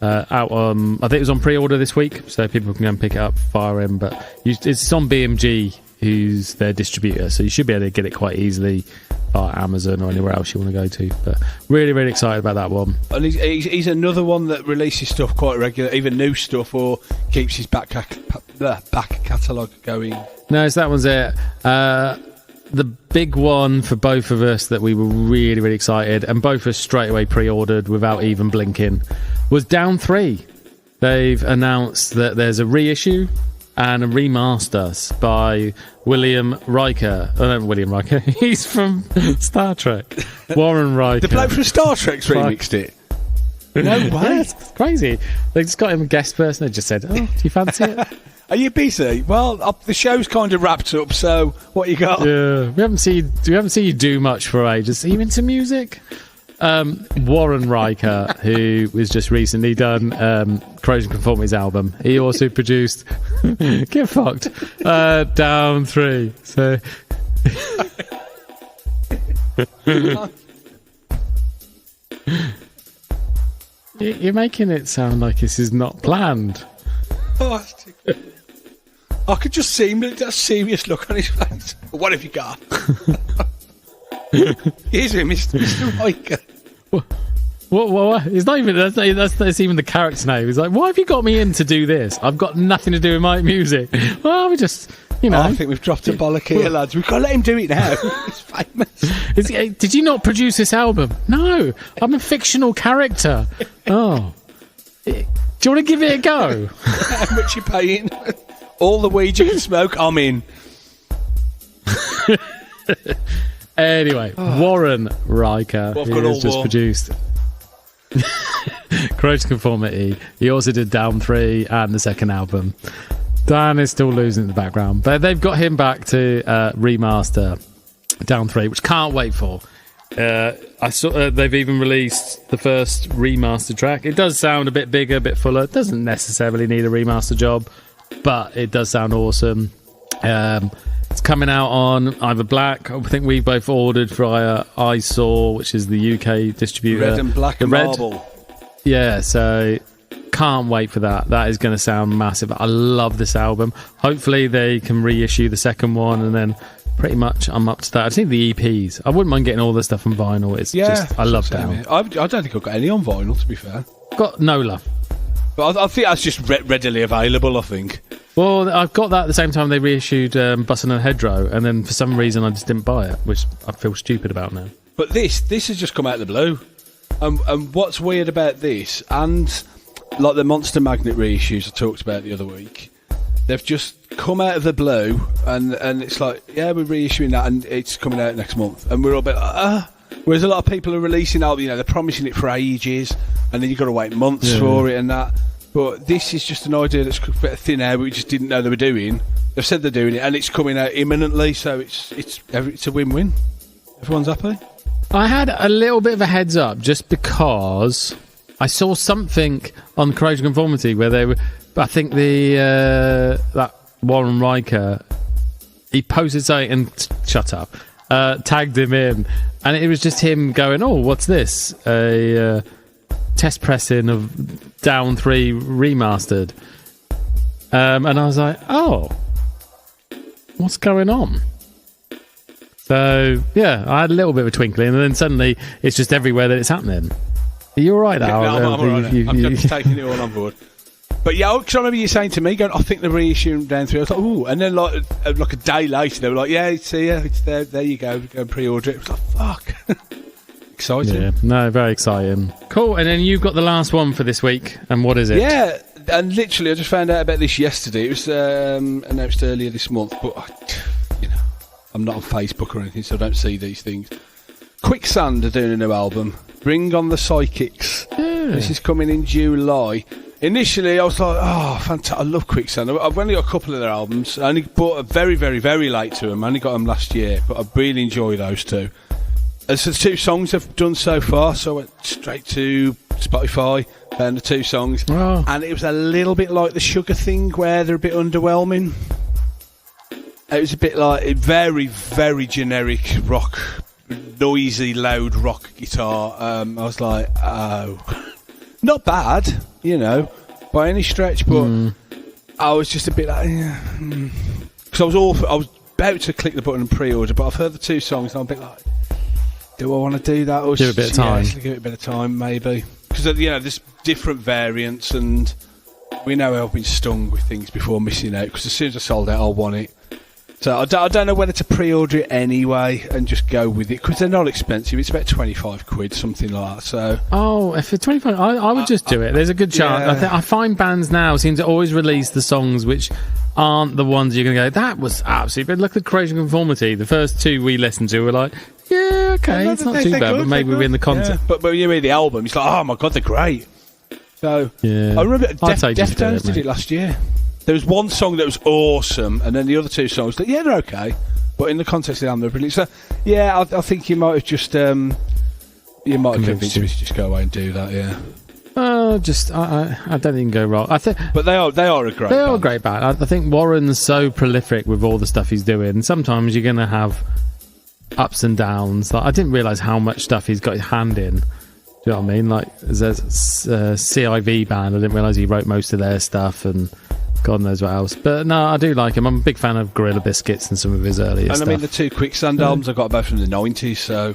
I think it was on pre-order this week, so people can go and pick it up, fire him. But it's on BMG, who's their distributor, so you should be able to get it quite easily via Amazon or anywhere else you want to go to. But really, really excited about that one.
And he's another one that releases stuff quite regular, even new stuff, or keeps his back catalogue going.
No, so that one's it. The big one for both of us that we were really, really excited, and both of us straight away pre-ordered without even blinking, was Down 3. They've announced that there's a reissue and a remaster by William Riker. Oh, no, William Riker. He's from Star Trek. Warren Riker.
The bloke from Star Trek's remixed it. No way.
Yeah, it's crazy. They just got him a guest person. They just said, "Oh, do you fancy it?"
Are you busy? Well, the show's kind of wrapped up, so what you got?
Yeah, we haven't seen you do much for ages. Are you into music? Warren Riker, who was just recently done Corrosion Conformity's album. He also produced Get Fucked, Down 3. So you're making it sound like this is not planned.
Oh, I could just see him, that serious look on his face. What have you got? Here's him, Mr. Riker.
What? It's not even that's even the character name. He's like, why have you got me in to do this? I've got nothing to do with my music. Well, we just,
I think we've dropped a bollock here, lads. We've got to let him do it now. He's famous.
Did you not produce this album? No, I'm a fictional character. Oh, do you want to give it a go?
How much you paying? All the weed you can smoke, I'm in.
Anyway, Warren Riker has just produced Corrosion Conformity. He also did Down 3 and the second album. Dan is still losing in the background, but they've got him back to remaster Down 3, which can't wait for. I saw they've even released the first remaster track. It does sound a bit bigger, a bit fuller. It doesn't necessarily need a remaster job, but it does sound awesome. It's coming out on either black. I think we both ordered via iSaw, which is the UK distributor.
Red and black marble.
Yeah, so can't wait for that. That is going to sound massive. I love this album. Hopefully they can reissue the second one, and then pretty much I'm up to that. I've seen the EPs. I wouldn't mind getting all the stuff on vinyl. It's just, I love Down.
I don't think I've got any on vinyl, to be fair.
Got Nola.
But I think that's just readily available, I think.
Well, I've got that at the same time they reissued Bustin' and Hedgerow, and then for some reason I just didn't buy it, which I feel stupid about now.
But this has just come out of the blue. And what's weird about this, and like the Monster Magnet reissues I talked about the other week, they've just come out of the blue, and it's like, yeah, we're reissuing that, and it's coming out next month. And we're all a bit like, Whereas a lot of people are releasing out, they're promising it for ages, and then you've got to wait months for it and that. But this is just an idea that's a bit thin air, we just didn't know they were doing. They've said they're doing it, and it's coming out imminently, so it's a win-win. Everyone's happy.
I had a little bit of a heads up just because I saw something on Corrosion Conformity where they were, I think that Warren Riker, he posted something and shut up, tagged him in, and it was just him going, "Oh, what's this? A test pressing of Down 3 remastered," and I was like, "Oh, what's going on?" So yeah, I had a little bit of a twinkling, and then suddenly it's just everywhere that it's happening. Are you all right now?
I'm all right. I'm just taking it all on board. But yeah, because I remember you saying to me, going, "I think they're reissuing Down 3." I was like, "Ooh," and then like a day later, they were like, "Yeah, it's here, it's there. There you go. Go and pre-order it." I was like, "Fuck." Exciting.
Yeah, no, very exciting. Cool. And then you've got the last one for this week, and what is it?
Yeah, and literally I just found out about this yesterday. It was announced earlier this month, but I'm not on Facebook or anything, so I don't see these things. Quicksand are doing a new album, Bring on the Psychics. Yeah. This is coming in July. Initially I was like, oh, fantastic, I love Quicksand. I've only got a couple of their albums. I only bought a very, very, very late to them. I only got them last year, but I really enjoy those two. so the 2 songs I've done so far, so I went straight to Spotify, found the 2 songs, and it was a little bit like the Sugar thing, where they're a bit underwhelming. It was a bit like very, very generic rock, noisy, loud rock guitar. I was like, oh, not bad, by any stretch, but I was just a bit like, because I was about to click the button and pre-order, but I've heard the 2 songs and I'm a bit like, do I want to do that? Or
give it a bit of time.
Give it a bit of time, maybe. Because, there's different variants, and we know I've been stung with things before missing out, because as soon as I sold out, I'll want it. So I don't know whether to pre-order it anyway and just go with it, because they're not expensive. It's about 25 quid, something like that. So
if it's 25, I would just do it. There's a good chance. I find bands now seem to always release the songs which aren't the ones you're going to go, that was absolutely... But look at Corrosion of Conformity. The first 2 we listened to were like, yeah, okay, it's not too bad, but maybe we're in the content.
Yeah. But when you hear the album, it's like, oh my God, they're great. So I remember Deftones did it last year. There was one song that was awesome, and then the other 2 songs that, they're okay, but in the context of the album, they're brilliant. So, I think you might have just, convinced me to just go away and do that,
I don't think you can go wrong.
But they are a great band.
They are a great band. I think Warren's so prolific with all the stuff he's doing. Sometimes you're going to have ups and downs. Like, I didn't realise how much stuff he's got his hand in. Do you know what I mean? Like, there's a CIV band. I didn't realise he wrote most of their stuff, and God knows what else. But no, I do like him. I'm a big fan of Gorilla Biscuits and some of his earlier stuff.
And I mean, the 2 Quicksand albums I got both from the 90s, so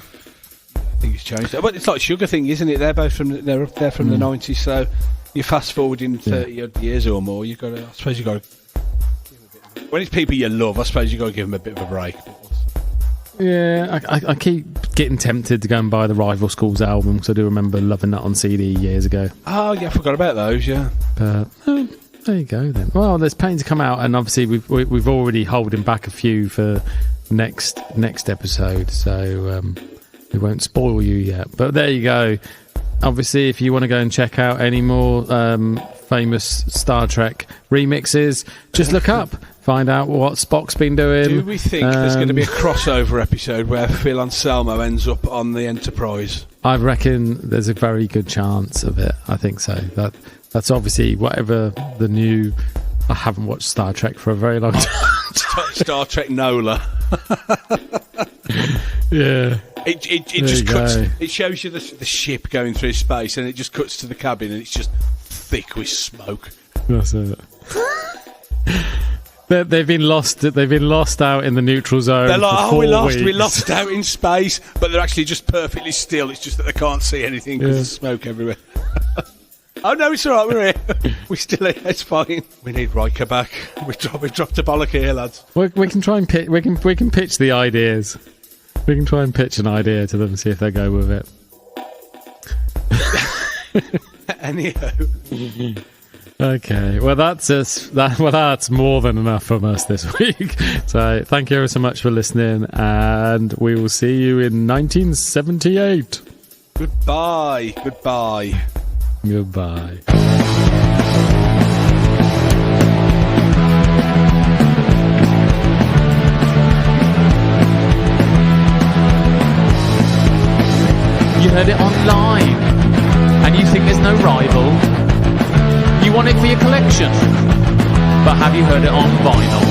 I think it's changed. But it's like Sugar thing, isn't it? They're both from the 90s, so you fast forward in 30 odd years or more, I suppose you've got to give them a bit. When it's people you love, I suppose you've got to give them a bit of a break.
Yeah, I keep getting tempted to go and buy the Rival Schools album, because I do remember loving that on CD years ago.
Oh yeah, I forgot about those. Yeah,
but there you go then. Well, there's plenty to come out, and obviously we've already holding back a few for next episode, so we won't spoil you yet. But there you go. Obviously, if you want to go and check out any more famous Star Trek remixes, just look up. Find out what Spock's been doing.
Do we think there's going to be a crossover episode where Phil Anselmo ends up on the Enterprise?
I reckon there's a very good chance of it. I think so. That's obviously whatever the new... I haven't watched Star Trek for a very long time.
Star Trek Nola.
Yeah.
It just cuts... It shows you the ship going through space, and it just cuts to the cabin, and it's just thick with smoke.
That's it. They've been lost out in the neutral zone.
They're like,
for 4 weeks.
We lost out in space, but they're actually just perfectly still. It's just that they can't see anything because there's smoke everywhere. Oh no, it's all right. We're here. We're still here. It's fine. We need Riker back. We dropped a bollock here, lads.
We can try and pitch. We can pitch the ideas. We can try and pitch an idea to them and see if they go with it.
Anyhow.
Okay, well that's more than enough from us this week. So thank you ever so much for listening, and we will see you in 1978.
Goodbye.
You heard it online, and you think there's no rival. You want it for your collection, but have you heard it on vinyl?